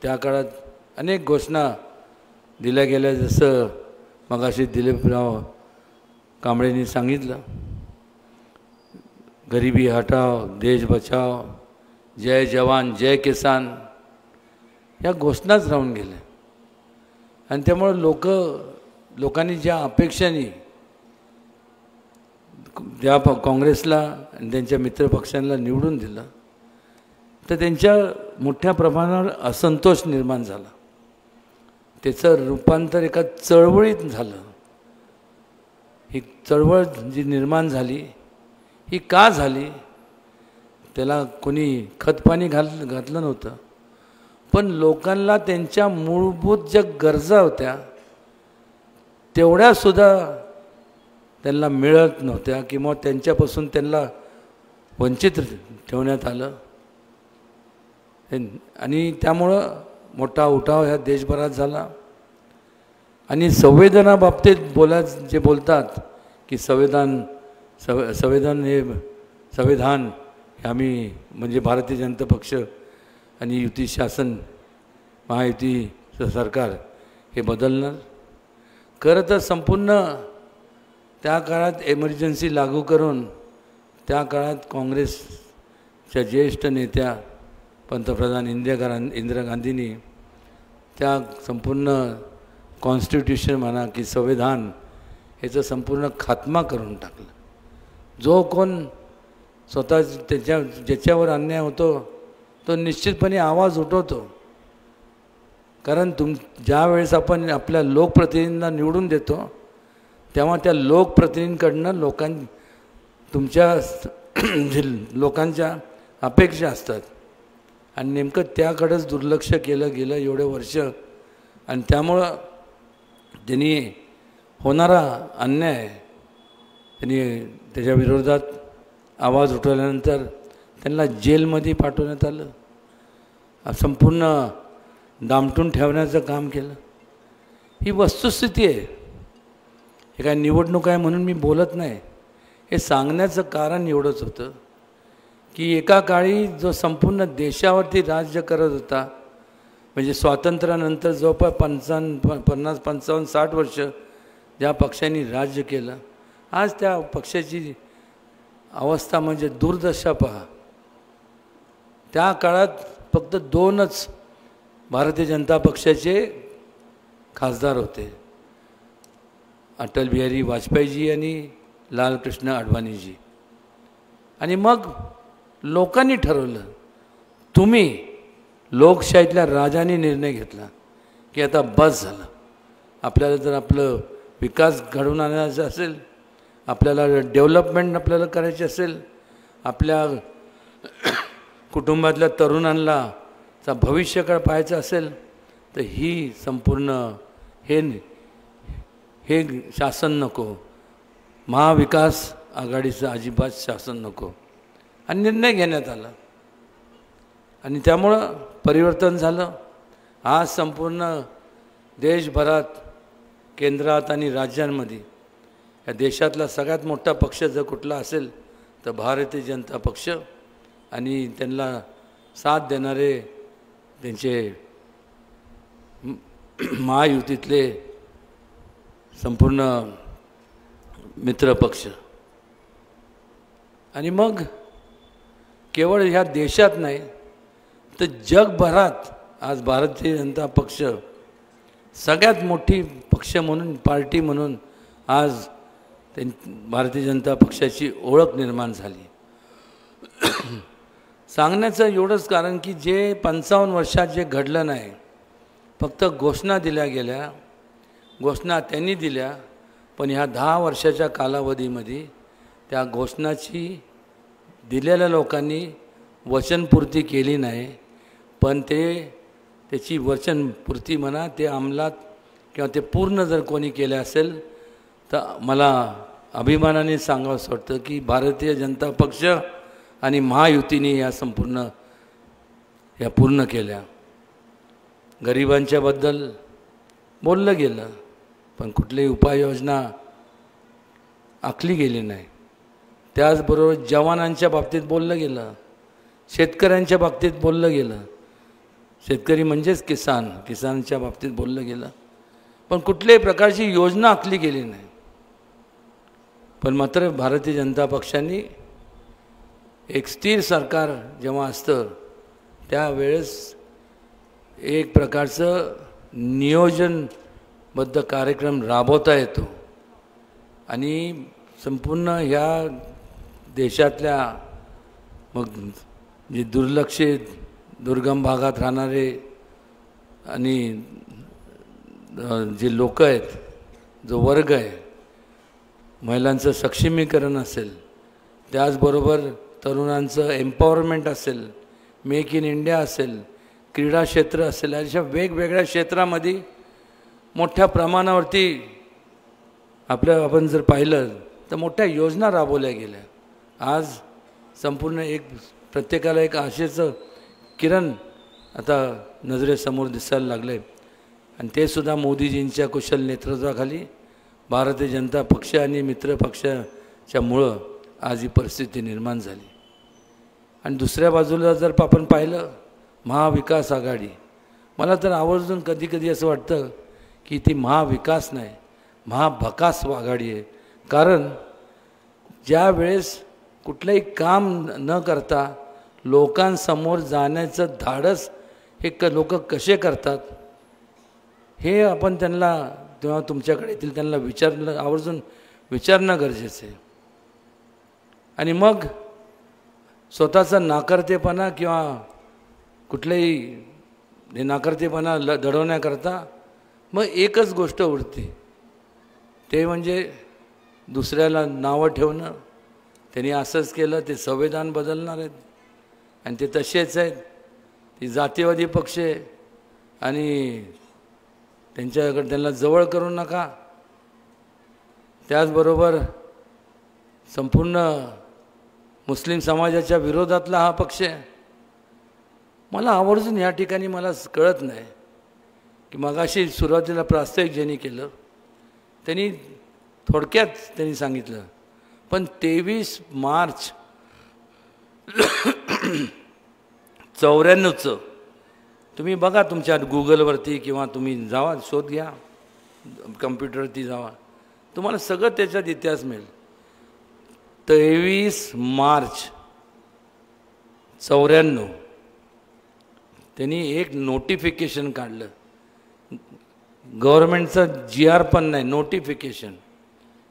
त्या काळात अनेक घोषणा दिल्या गेल्या, जसं मगाशी दिलीपराव कांबळेंनी सांगितलं, गरिबी हटाओ, देश बचाओ, जय जवान जय किसान, या घोषणाच राहून गेल्या. आणि त्यामुळे लोकांनी ज्या अपेक्षांनी ज्या काँग्रेसला आणि त्यांच्या मित्रपक्षांना निवडून दिलं तर त्यांच्या मोठ्या प्रमाणावर असंतोष निर्माण झाला. त्याचं रूपांतर एका चळवळीत झालं. ही चळवळ जी निर्माण झाली ही का झाली, त्याला कोणी खतपाणी घातलं नव्हतं, पण लोकांना त्यांच्या मूलभूत ज्या गरजा होत्या तेवढ्यासुद्धा त्यांना मिळत नव्हत्या किंवा त्यांच्यापासून त्यांना वंचित ठेवण्यात आलं. आणि त्यामुळं मोठा उठाव ह्या देशभरात झाला. आणि संविधानाबाबतीत जे बोलतात की संविधान हे आम्ही म्हणजे भारतीय जनता पक्ष आणि युती शासन महायुती सरकार हे बदलणार. खरं तर संपूर्ण त्या काळात एमर्जन्सी लागू करून त्या काळात काँग्रेसच्या ज्येष्ठ नेत्या पंतप्रधान इंदिरा गांधींनी त्या संपूर्ण कॉन्स्टिट्यूशन म्हणा की संविधान ह्याचं संपूर्ण खात्मा करून टाकलं. जो कोण स्वतः ज्याच्यावर अन्याय होतो तो निश्चितपणे आवाज उठवतो. कारण ज्या वेळेस आपण आपल्या लोकप्रतिनिधींना निवडून देतो तेव्हा त्या लोकप्रतिनिधींकडनं तुमच्या लोकांच्या अपेक्षा असतात आणि नेमकं त्याकडेच दुर्लक्ष केलं गेलं एवढे वर्ष. आणि त्यामुळं त्यांनी होणारा अन्याय त्यांनी त्याच्या विरोधात आवाज उठवल्यानंतर त्यांना जेलमध्ये पाठवण्यात आलं. संपूर्ण दामटून ठेवण्याचं काम केलं. ही वस्तुस्थिती आहे. हे काय निवडणूक आहे म्हणून मी बोलत नाही. हे सांगण्याचं कारण एवढंच होतं की एका काळी जो संपूर्ण देशावरती राज्य करत होता, म्हणजे स्वातंत्र्यानंतर जवळपास 50-55-60 वर्ष ज्या पक्षांनी राज्य केलं, आज त्या पक्षाची अवस्था म्हणजे दुर्दशा पहा. त्या काळात फक्त 2च भारतीय जनता पक्षाचे खासदार होते, अटल बिहारी वाजपेयीजी आणि लालकृष्ण अडवाणीजी. आणि मग लोकांनी ठरवलं, तुम्ही लोकशाहीतल्या राजांनी निर्णय घेतला की आता बस झालं. आपल्याला जर आपलं विकास घडवून आणायचा असेल, आपल्याला डेव्हलपमेंट आपल्याला करायची असेल, आपल्या कुटुंबातल्या तरुणांना चा भविष्यकाळ पाहायचं असेल, तर ही संपूर्ण हे शासन नको, महाविकास आघाडीचं अजिबात शासन नको. आणि निर्णय घेण्यात आला आणि त्यामुळं परिवर्तन झालं. आज संपूर्ण देशभरात, केंद्रात आणि राज्यांमध्ये या देशातला सगळ्यात मोठा पक्ष जर कुठला असेल तर भारतीय जनता पक्ष आणि त्यांना साथ देणारे त्यांचे महायुतीतले संपूर्ण मित्रपक्ष. आणि मग केवळ ह्या देशात नाही तर जगभरात आज भारतीय जनता पक्ष सगळ्यात मोठी पक्ष म्हणून, पार्टी म्हणून आज भारतीय जनता पक्षाची ओळख निर्माण झाली. सांगण्याचं एवढंच कारण की जे 55 वर्षात जे घडलं नाही, फक्त घोषणा दिल्या गेल्या, घोषणा त्यांनी दिल्या, पण ह्या 10 वर्षाच्या कालावधीमध्ये त्या घोषणाची दिलेल्या लोकांनी वचनपूर्ती केली नाही. पण त्याची वचनपूर्ती म्हणा, ते अंमलात किंवा ते पूर्ण जर कोणी केले असेल तर मला अभिमानाने सांगावंसं वाटतं की भारतीय जनता पक्ष आणि महायुतीने या संपूर्ण पूर्ण केल्या. गरिबांच्याबद्दल बोललं गेलं, पण कुठलीही उपाययोजना आखली गेली नाही. त्याचबरोबर जवानांच्या बाबतीत बोललं गेलं, शेतकऱ्यांच्या बाबतीत बोललं गेलं, शेतकरी म्हणजेच किसानच्या बाबतीत बोललं गेलं, पण कुठल्याही प्रकारची योजना आखली गेली नाही. पण मात्र भारतीय जनता पक्षाने एक स्थिर सरकार जेव्हा असतं त्यावेळेस एक प्रकारचं नियोजनबद्ध कार्यक्रम राबवता येतो आणि संपूर्ण ह्या देशातल्या मग जे दुर्लक्षित दुर्गम भागात राहणारे आणि जे लोक आहेत, जो वर्ग आहे, महिलांचं सक्षमीकरण असेल, त्याचबरोबर तरुणांचं एम्पॉवरमेंट असेल, मेक इन इंडिया असेल, क्रीडा क्षेत्र असेल, अशा वेगवेगळ्या क्षेत्रामध्ये मोठ्या प्रमाणावरती आपण जर पाहिलं तर मोठ्या योजना राबवल्या गेल्या. आज संपूर्ण प्रत्येकाला एक आशेचं किरण आता नजरेसमोर दिसायला लागलं आहे आणि ते सुद्धा मोदीजींच्या कुशल नेतृत्वाखाली भारतीय जनता पक्ष आणि मित्र पक्षाच्यामुळं आज ही परिस्थिती निर्माण झाली. आणि दुसऱ्या बाजूला जर आपण पाहिलं महाविकास आघाडी, मला तर आवर्जून कधी कधी असं वाटतं की ती महाविकास नाही, महाभकास आघाडी आहे. कारण ज्या वेळेस कुठलंही काम न करता लोकांसमोर जाण्याचं धाडस हे लोक कसे करतात हे आपण त्यांना तेव्हा तुमच्याकडे येतील त्यांना आवर्जून विचारणं गरजेचं आहे. आणि मग स्वतःचा नाकर्तेपणा किंवा कुठलेही नाकर्तेपणा दडवण्याकरता मग एकच गोष्ट उरते, ते म्हणजे दुसऱ्याला नावं ठेवणं. त्यांनी असंच केलं, ते संविधान बदलणार आहेत आणि ते तसेच आहेत, ती जातीवादी पक्ष आहे आणि त्यांना जवळ करू नका. त्याचबरोबर संपूर्ण मुस्लिम समाजाच्या विरोधातला हा पक्ष आहे. मला आवर्जून या ठिकाणी मला कळत नाही की मगाशी सुरुवातीला प्रास्ताविक ज्यांनी केलं त्यांनी थोडक्यात त्यांनी सांगितलं. पण 23 मार्च 94चं तुम्ही बघा तुमच्या गुगलवरती किंवा तुम्ही जावा शोध घ्या कम्प्युटरवरती जावा, तुम्हाला सगळं त्याच्यात इतिहास मिळेल. 23 मार्च 94 त्यांनी एक नोटिफिकेशन काढलं. गव्हर्नमेंटचं GR पण नाही, नोटिफिकेशन.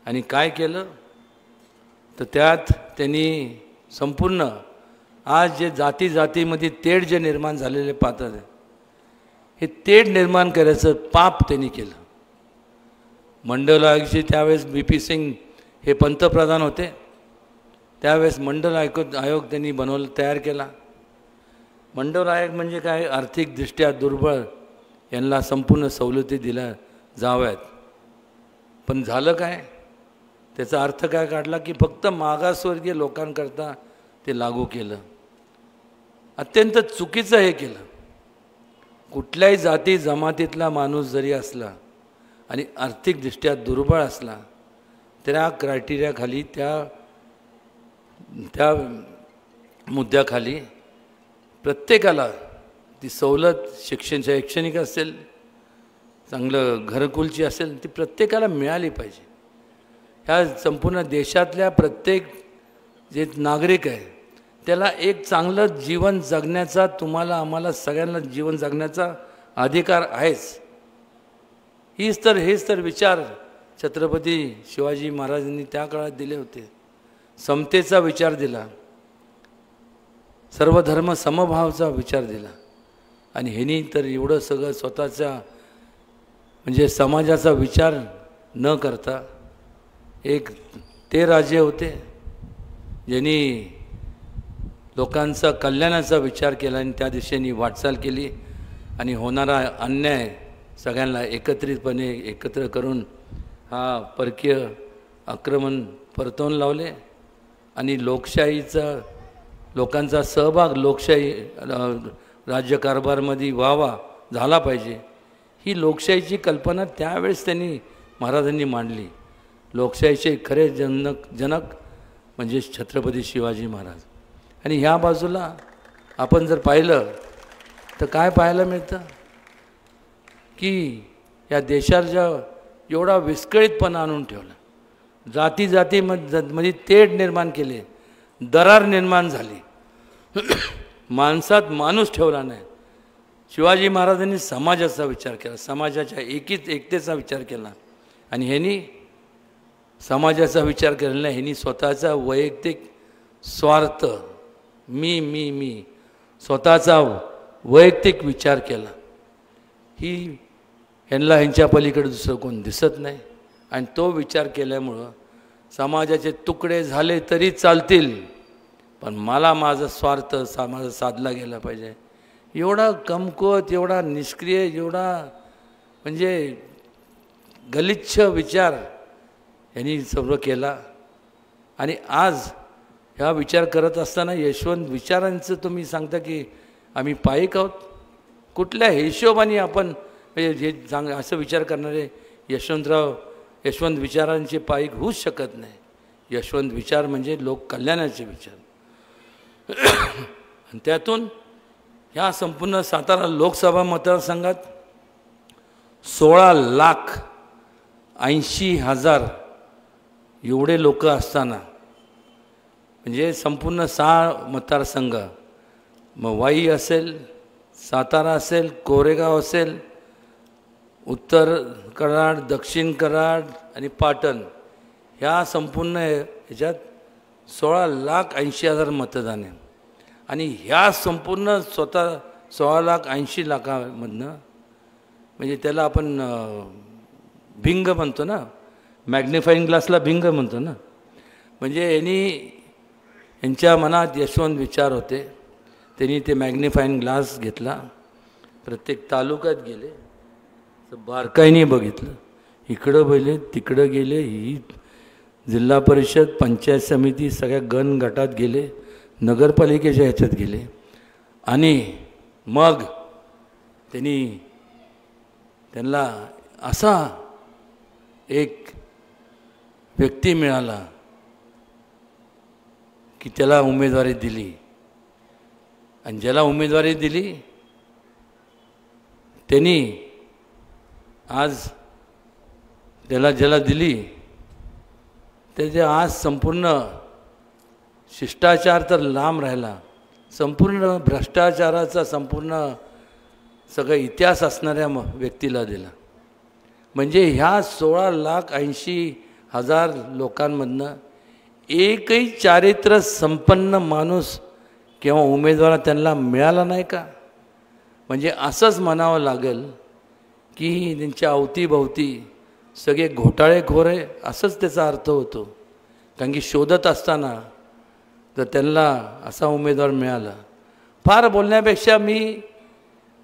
आणि काय केलं तर त्यात त्यांनी संपूर्ण आज जे जाती जातीमध्ये तेढ जे निर्माण झालेले पाहतात, हे तेढ निर्माण करायचं पाप त्यांनी केलं. मंडल आयोगाची त्यावेळेस BP सिंग हे पंतप्रधान होते, त्यावेळेस मंडल आयोग त्यांनी तयार केला. मंडल आयोग म्हणजे काय, आर्थिकदृष्ट्या दुर्बळ यांना संपूर्ण सवलती दिल्या जाव्यात. पण झालं काय, त्याचा अर्थ काय काढला की फक्त मागासवर्गीय लोकांकरता ते लागू केलं. अत्यंत चुकीचं हे केलं. कुठल्याही जाती जमातीतला माणूस जरी असला आणि आर्थिकदृष्ट्या दुर्बळ असला, त्या क्रायटेरियाखाली त्या मुद्द्याखाली प्रत्येकाला ती सवलत शैक्षणिक असेल, चांगलं घरकुलची असेल, ती प्रत्येकाला मिळाली पाहिजे. ह्या संपूर्ण देशातल्या प्रत्येक जे नागरिक आहे त्याला एक चांगलं जीवन जगण्याचा, तुम्हाला आम्हाला सगळ्यांना जीवन जगण्याचा अधिकार आहेच. हेच तर विचार छत्रपती शिवाजी महाराजांनी त्या काळात दिले होते. समतेचा विचार दिला, सर्वधर्म समभावाचा विचार दिला. आणि ह्यांनी तर एवढं सगळं स्वतःचा म्हणजे समाजाचा विचार न करता, एक ते राजे होते ज्यांनी लोकांचा कल्याणाचा विचार केला आणि त्या दिशेने वाटचाल केली. आणि होणारा अन्याय सगळ्यांना एकत्रितपणे एकत्र करून हा परकीय आक्रमण परतवून लावले. आणि लोकांचा सहभाग लोकशाही राज्यकारभारमध्ये व्हावा झाला पाहिजे, ही लोकशाहीची कल्पना त्यावेळेस महाराजांनी मांडली. लोकशाहीचे खरे जनक म्हणजे छत्रपती शिवाजी महाराज. आणि ह्या बाजूला आपण जर पाहिलं तर काय पाहायला मिळतं की या देशाच्या एवढा विस्कळीतपणा आणून ठेवला, जातीमध्ये तेढ निर्माण केले, दरार निर्माण झाली, माणसात माणूस ठेवला नाही. शिवाजी महाराजांनी समाजाचा विचार केला, समाजाच्या एकतेचा विचार केला. आणि ह्यांनी समाजाचा विचार केलेला नाही, ह्यांनी स्वतःचा वैयक्तिक स्वार्थ, मी स्वतःचा वैयक्तिक विचार केला. ह्यांच्या पलीकडे दुसरं कोण दिसत नाही. आणि तो विचार केल्यामुळं समाजाचे तुकडे झाले तरी चालतील, पण मला माझा स्वार्थ माझा साधला गेला पाहिजे. एवढा कमकुवत, एवढा निष्क्रिय, एवढा म्हणजे गलिच्छ विचार यांनी सर्व केला. आणि आज ह्या विचार करत असताना यशवंत विचारांचं तुम्ही सांगता की आम्ही पायिक आहोत. कुठल्या हिशोबाने आपण हे असं विचार करणारे यशवंत विचारांचे पायिक होऊच शकत नाही. यशवंत विचार म्हणजे लोक कल्याणाचे विचार. आणि त्यातून ह्या संपूर्ण सातारा लोकसभा मतदारसंघात 16,80,000 एवढे लोक असताना, म्हणजे संपूर्ण 6 मतदारसंघ, मग वाई असेल, सातारा असेल, कोरेगाव असेल, उत्तर कराड, दक्षिण कराड आणि पाटण, ह्या संपूर्ण ह्याच्यात 16,80,000 मतदान आहे. आणि ह्या संपूर्ण 16,80,000,000मधनं म्हणजे त्याला आपण भिंग म्हणतो ना, मॅग्निफाईंग ग्लासला भिंग म्हणतो ना, म्हणजे यांच्या मनात यशवंत विचार होते. त्यांनी ते मॅग्निफाईंग ग्लास घेतला, प्रत्येक तालुक्यात गेले, बारकाईने बघितलं, इकडं गेले, तिकडं गेले, ही जिल्हा परिषद, पंचायत समिती, सगळ्या गटात गेले, नगरपालिकेच्या ह्याच्यात गेले. आणि मग त्यांना असा एक व्यक्ती मिळाला की त्याला उमेदवारी दिली, आणि ज्याला उमेदवारी दिली त्यांनी आज ज्याला दिली त्याचे आज संपूर्ण शिष्टाचार तर लांब राहिला, संपूर्ण भ्रष्टाचाराचा संपूर्ण सगळा इतिहास असणाऱ्या व्यक्तीला दिला. म्हणजे ह्या 16,80,000 लोकांमधनं एकही चारित्र्य संपन्न माणूस किंवा उमेदवार त्यांना मिळाला नाही का? म्हणजे असंच म्हणावं लागेल की त्यांच्या अवतीभवती सगळे घोटाळेखोर आहे, असंच त्याचा अर्थ होतो. कारण की शोधत असताना जर त्यांना असा उमेदवार मिळाला, फार बोलण्यापेक्षा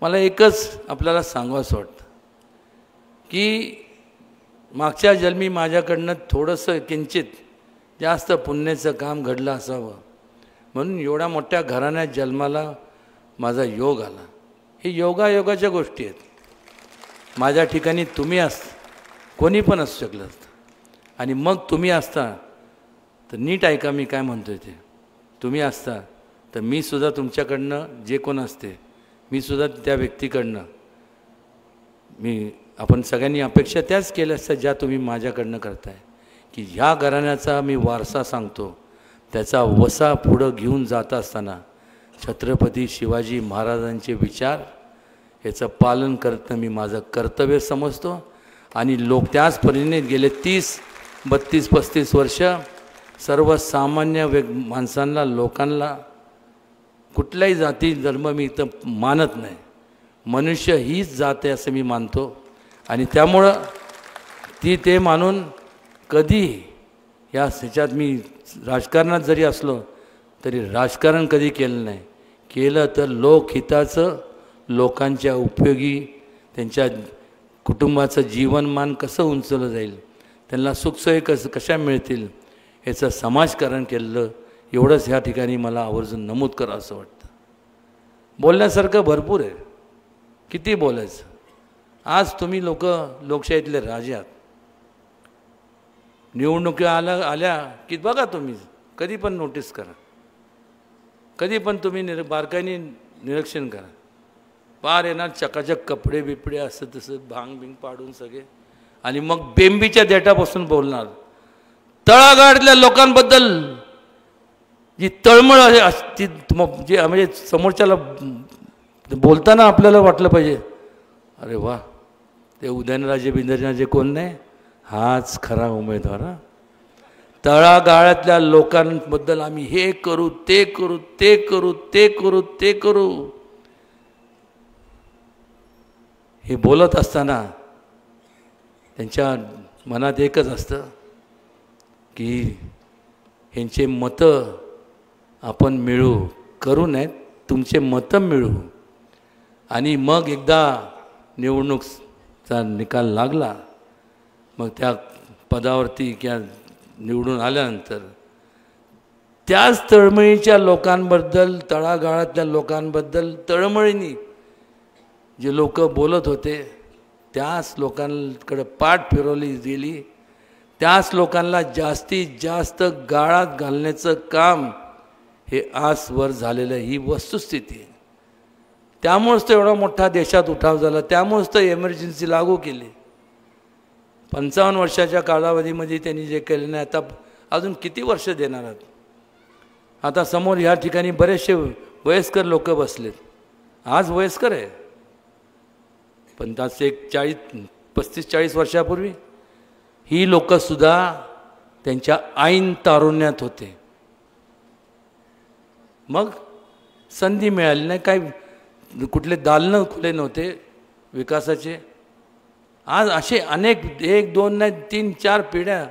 मला एकच आपल्याला सांगावंसं वाटतं की मागच्या जन्मी माझ्याकडनं थोडंसं किंचित जास्त पुण्याचं काम घडलं असावं, म्हणून एवढ्या मोठ्या घराण्यात जन्माला माझा योग आला. हे योगायोगाच्या गोष्टी आहेत. माझ्या ठिकाणी तुम्ही कोणी पण असू शकलं असतं, आणि मग तुम्ही असता तर नीट ऐका मी काय म्हणतोय ते. तुम्ही असता तर मी सुद्धा तुमच्याकडनं जे कोण असते मी सुद्धा त्या व्यक्तीकडनं आपण सगळ्यांनी अपेक्षा त्याच केल्या असत्या ज्या तुम्ही माझ्याकडनं करताय, की ह्या घराण्याचा मी वारसा सांगतो, त्याचा वसा पुढं घेऊन जात असताना छत्रपती शिवाजी महाराजांचे विचार याचं पालन करणं मी माझं कर्तव्य समजतो. आणि लोक त्याच परीने गेले 30, 32, 35 वर्ष सर्वसामान्य माणसांना, लोकांना, कुठल्याही जाती धर्म मी इथं मानत नाही, मनुष्य हीच जात आहे असं मी मानतो. आणि त्यामुळं ते मानून कधी ह्याच्यात मी राजकारणात जरी असलो तरी राजकारण कधी केलं नाही. केलं तर लोकहिताचं, लोकांच्या उपयोगी, त्यांच्या कुटुंबाचं जीवनमान कसं उंचवलं जाईल, त्यांना सुखसोयी कशा मिळतील याचं समाजकारण केलं. एवढंच ह्या ठिकाणी मला आवर्जून नमूद करावं असं वाटतं. बोलण्यासारखं भरपूर आहे, किती बोलायचं. आज तुम्ही लोकशाहीतले राजे आहात. निवडणुका आल्या की बघा, तुम्ही कधी पण नोटीस करा, कधी पण तुम्ही बारकाईने निरीक्षण करा. पार येणार चकाचक कपडे बिपडे असं तसं भांग बिंग पाडून सगळे, आणि मग बेंबीच्या देठापासून बोलणार. तळागाळातल्या लोकांबद्दल जी तळमळ असती, जे म्हणजे समोरच्याला बोलताना आपल्याला वाटलं पाहिजे, अरे वा, ते उदयनराजे बिंदरराजे कोण नाही, हाच खरा उमेदवार. तळागाळातल्या लोकांबद्दल आम्ही हे करू, ते करू, ते करू, ते करू, ते करू, हे बोलत असताना त्यांच्या मनात एकच असतं की ह्यांचे मतं आपण मिळू, करू नयेत, तुमचे मतं मिळू. आणि मग एकदा निवडणूकचा निकाल लागला, मग त्या पदावरती किंवा निवडून आल्यानंतर त्याच तळमळीच्या लोकांबद्दल, तळागाळातल्या लोकांबद्दल तळमळीने जे लोक बोलत होते त्याच लोकांकडे पाठ फिरवली गेली. त्याच लोकांना जास्तीत जास्त गाळात घालण्याचं काम हे आजवर झालेलं, ही वस्तुस्थिती आहे. त्यामुळेच तो एवढा मोठा देशात उठाव झाला, त्यामुळेच तर एमर्जन्सी लागू केली. 55 वर्षाच्या कालावधीमध्ये त्यांनी जे केले नाही, आता अजून किती वर्ष देणार आहेत. आता समोर ह्या ठिकाणी बरेचसे वयस्कर लोक बसलेत. आज वयस्कर आहे, पण त्याच एक 35-40 वर्षापूर्वी ही लोकसुद्धा त्यांच्या ऐन तारुण्यात होते. मग संधी मिळाली नाही, काही कुठले दालनं खुले नव्हते विकासाचे. आज असे अनेक 1, 2 नाही 3, 4 पिढ्या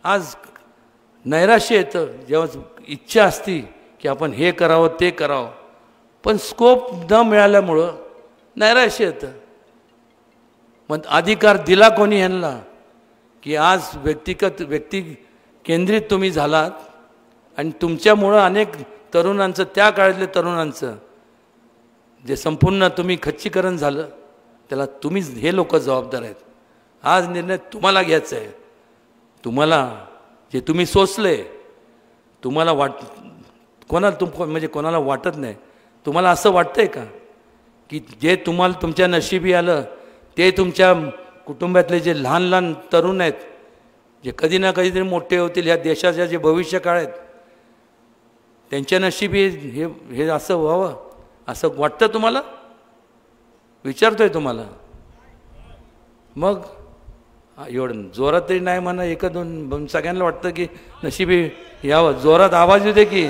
आज नैराश्य येतं, जेव्हा इच्छा असती की आपण हे करावं ते करावं, पण स्कोप न मिळाल्यामुळं नैराश्य येतं. मग अधिकार दिला कोणी यांना, की आज व्यक्ती केंद्रित तुम्ही झालात, आणि तुमच्यामुळं अनेक तरुणांचं, त्या काळातल्या तरुणांचं जे संपूर्ण तुम्ही खच्चीकरण झालं, त्याला तुम्हीच, हे लोक जबाबदार आहेत. आज निर्णय तुम्हाला घ्यायचा आहे. तुम्हाला जे तुम्ही सोचले, तुम्हाला म्हणजे कोणाला वाटत नाही, तुम्हाला असं वाटतंय का की जे तुम्हाला तुमच्या नशिबी आलं ते तुमच्या कुटुंबातले जे लहान लहान तरुण आहेत, जे कधी ना कधीतरी मोठे होतील, ह्या देशाच्या जे भविष्य काळ आहेत, त्यांच्या नशिबी हे असं व्हावं असं वाटतं तुम्हाला? विचारतोय तुम्हाला. मग एवढं जोरात तरी नाही म्हणा, एक दोन सगळ्यांना वाटतं की नशिबी यावं, जोरात आवाज येते की.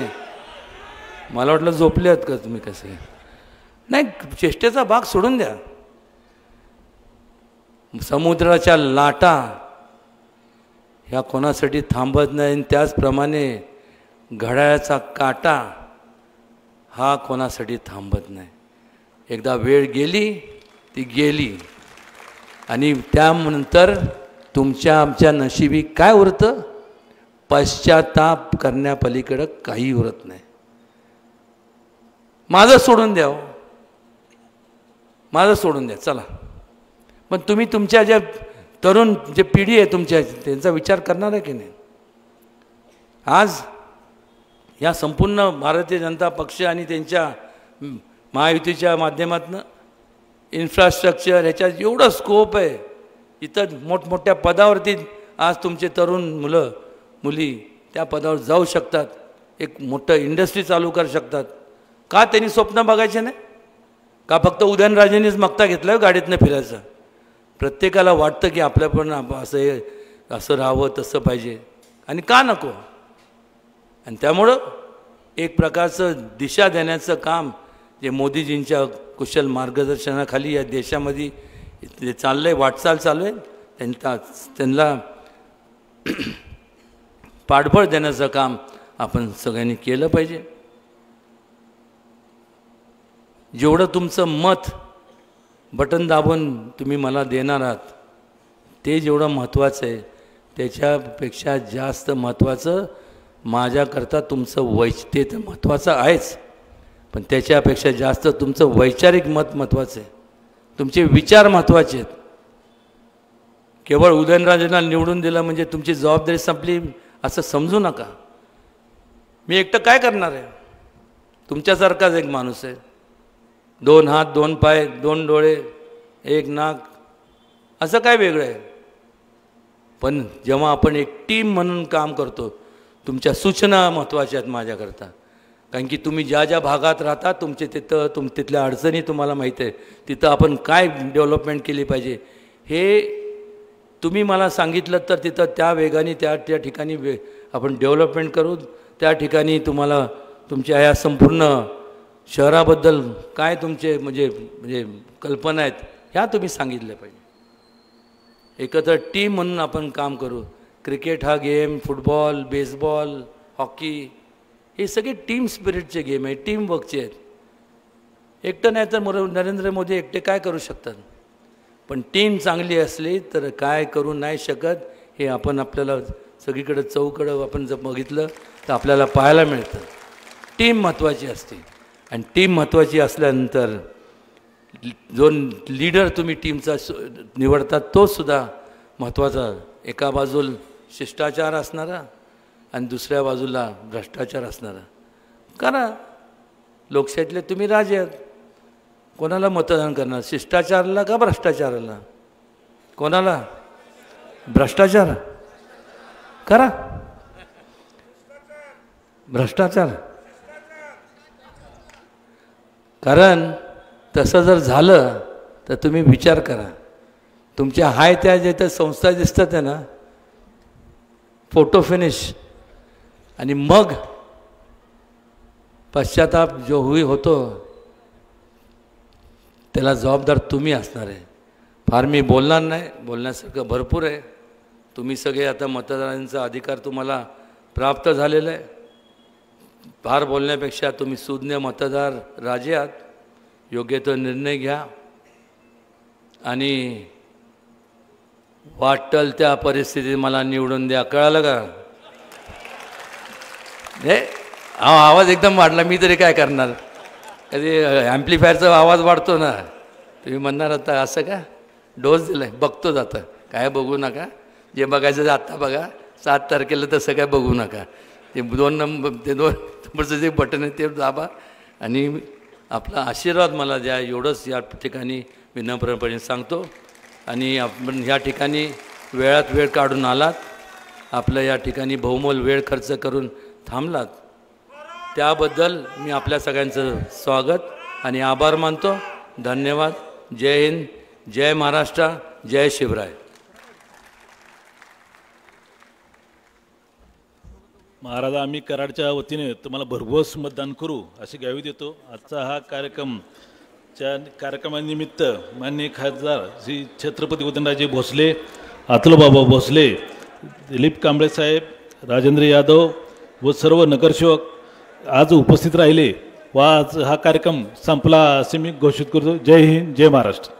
मला वाटलं झोपले आहेत का तुम्ही कसे. नाही, चेष्टेचा भाग सोडून द्या. समुद्राच्या लाटा ह्या कोणासाठी थांबत नाही, त्याचप्रमाणे घड्याळाचा काटा हा कोणासाठी थांबत नाही. एकदा वेळ गेली ती गेली, आणि त्यानंतर तुमच्या आमच्या नशिबी काय उरतं? पश्चाताप करण्यापलीकडं काही उरत नाही. माझं सोडून द्या, माझं सोडून द्या, चला. पण तुम्ही तुमच्या ज्या तरुण जे पिढी आहे तुमच्या, त्यांचा विचार करणार आहे की नाही? आज या संपूर्ण भारतीय जनता पक्ष आणि त्यांच्या महायुतीच्या माध्यमातून इन्फ्रास्ट्रक्चर ह्याच्यात एवढं स्कोप आहे, इथं मोठमोठ्या पदावरती आज तुमचे तरुण मुलं मुली त्या पदावर जाऊ शकतात, एक मोठं इंडस्ट्री चालू करू शकतात. का त्यांनी स्वप्न बघायचे नाही? का फक्त उदयनराजेंनीच मक्ता घेतला गाडीतनं फिरायचं? प्रत्येकाला वाटतं की आपल्या पण असं राहावं, तसं पाहिजे, आणि का नको? आणि त्यामुळं एक प्रकारचं दिशा देण्याचं काम जे मोदीजींच्या कुशल मार्गदर्शनाखाली या देशामध्ये जे चाललं आहे, वाटचाल चालू आहे, त्यांना पाठबळ देण्याचं काम आपण सगळ्यांनी केलं पाहिजे. जेवढं तुमचं मत बटन दाबून तुम्ही मला देणार आहात ते जेवढं महत्त्वाचं आहे, त्याच्यापेक्षा जास्त महत्त्वाचं माझ्याकरता तुमचं ते तर महत्त्वाचं आहेच, पण त्याच्यापेक्षा जास्त तुमचं वैचारिक मत महत्त्वाचं आहे, तुमचे विचार महत्त्वाचे आहेत. केवळ उदयनराजेंना निवडून दिलं म्हणजे तुमची जबाबदारी संपली असं समजू नका. मी एकटं काय करणार आहे? तुमच्यासारखाच एक माणूस आहे, 2 हात 2 पाय 2 डोळे 1 नाक, असं काय वेगळं आहे? पण जेव्हा आपण एक टीम म्हणून काम करतो, तुमच्या सूचना महत्त्वाच्या आहेत माझ्याकरता. कारण की तुम्ही ज्या ज्या भागात राहता, तिथल्या अडचणी तुम्हाला माहीत आहे, तिथं आपण काय डेव्हलपमेंट केली पाहिजे हे तुम्ही मला सांगितलं तर तिथं त्या वेगाने त्या ठिकाणी आपण डेव्हलपमेंट करू. त्या ठिकाणी तुम्हाला तुमच्या या संपूर्ण शहराबद्दल काय तुमचे म्हणजे कल्पना आहेत ह्या तुम्ही सांगितल्या पाहिजे. एकत्र टीम म्हणून आपण काम करू. क्रिकेट हा गेम, फुटबॉल, बेसबॉल, हॉकी हे सगळे टीम स्पिरिटचे गेम आहे, टीम वर्कचे आहेत. एकटं नाही तर नरेंद्र मोदी एकटे काय करू शकतात, पण टीम चांगली असली तर काय करू नाही शकत हे आपल्याला सगळीकडे चौकडं आपण जर बघितलं तर आपल्याला पाहायला मिळतं. टीम महत्त्वाची असते, आणि टीम महत्त्वाची असल्यानंतर जो लीडर तुम्ही टीमचा निवडतात तोसुद्धा महत्त्वाचा. एका बाजूला शिष्टाचार असणारा आणि दुसऱ्या बाजूला भ्रष्टाचार असणारा. करा, लोकशाहीतले तुम्ही राजे आहात. कोणाला मतदान करणार, शिष्टाचाराला का भ्रष्टाचाराला? कोणाला? भ्रष्टाचार करा, भ्रष्टाचार. कारण तसं जर झालं तर तुम्ही विचार करा, तुमच्या हाय त्या ज्या संस्था दिसतात आहे ना, फोटो फिनिश, आणि मग पश्चाताप जो होतो त्याला जबाबदार तुम्ही असणार आहे. फार मी बोलणार नाही, बोलण्यासारखं भरपूर आहे. तुम्ही सगळे आता मतदारांचा अधिकार तुम्हाला प्राप्त झालेला आहे. फार बोलण्यापेक्षा तुम्ही सुज्ञ मतदार राजे आहात. योग्य तो निर्णय घ्या आणि वाटेल त्या परिस्थितीत मला निवडून द्या. कळालं का? हे आवाज एकदम वाढला, मी तरी काय करणार? कधी ॲम्प्लिफायरचा आवाज वाढतो ना, तुम्ही म्हणणार आता असं का डोस दिलाय, बघतो जातं काय बघू नका, जे बघायचं आत्ता बघा, 7 तारखेला तसं काय बघू नका. ते 2 नंबरचं जे बटन आहे ते दाबा आणि आपला आशीर्वाद मला द्या, एवढंच या ठिकाणी विनम्रपणे सांगतो. आणि आपण ह्या ठिकाणी वेळात वेळ काढून आलात, आपलं या ठिकाणी बहुमोल वेळ खर्च करून थांबलात, त्याबद्दल मी आपल्या सगळ्यांचं स्वागत आणि आभार मानतो. धन्यवाद. जय हिंद, जय महाराष्ट्र, जय शिवराय. महाराज, आम्ही कराडच्या वतीने तुम्हाला भरघोस मतदान करू अशी ग्वाही देतो. आजचा हा कार्यक्रमानिमित्त माननीय खासदार श्री छत्रपती उदयनराजे भोसले, अतुलबाबा भोसले, दिलीप कांबळे साहेब, राजेंद्र यादव व सर्व नगरसेवक आज उपस्थित राहिले व आज हा कार्यक्रम संपला असे मी घोषित करतो. जय हिंद, जय महाराष्ट्र.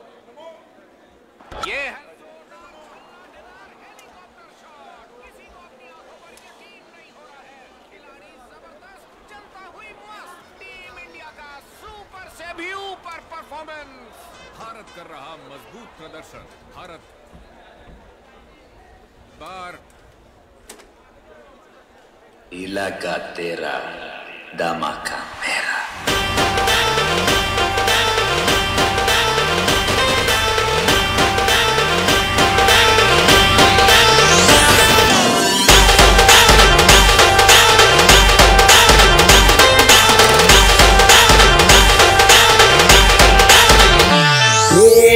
भारत कर रहा मजबूत प्रदर्शन. भारत बार इलाका तेरा, धमाका मेरा.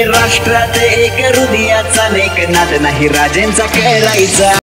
राष्ट्रात एक हृदयाचा नेक नाद नाही राजेंचा करायचा.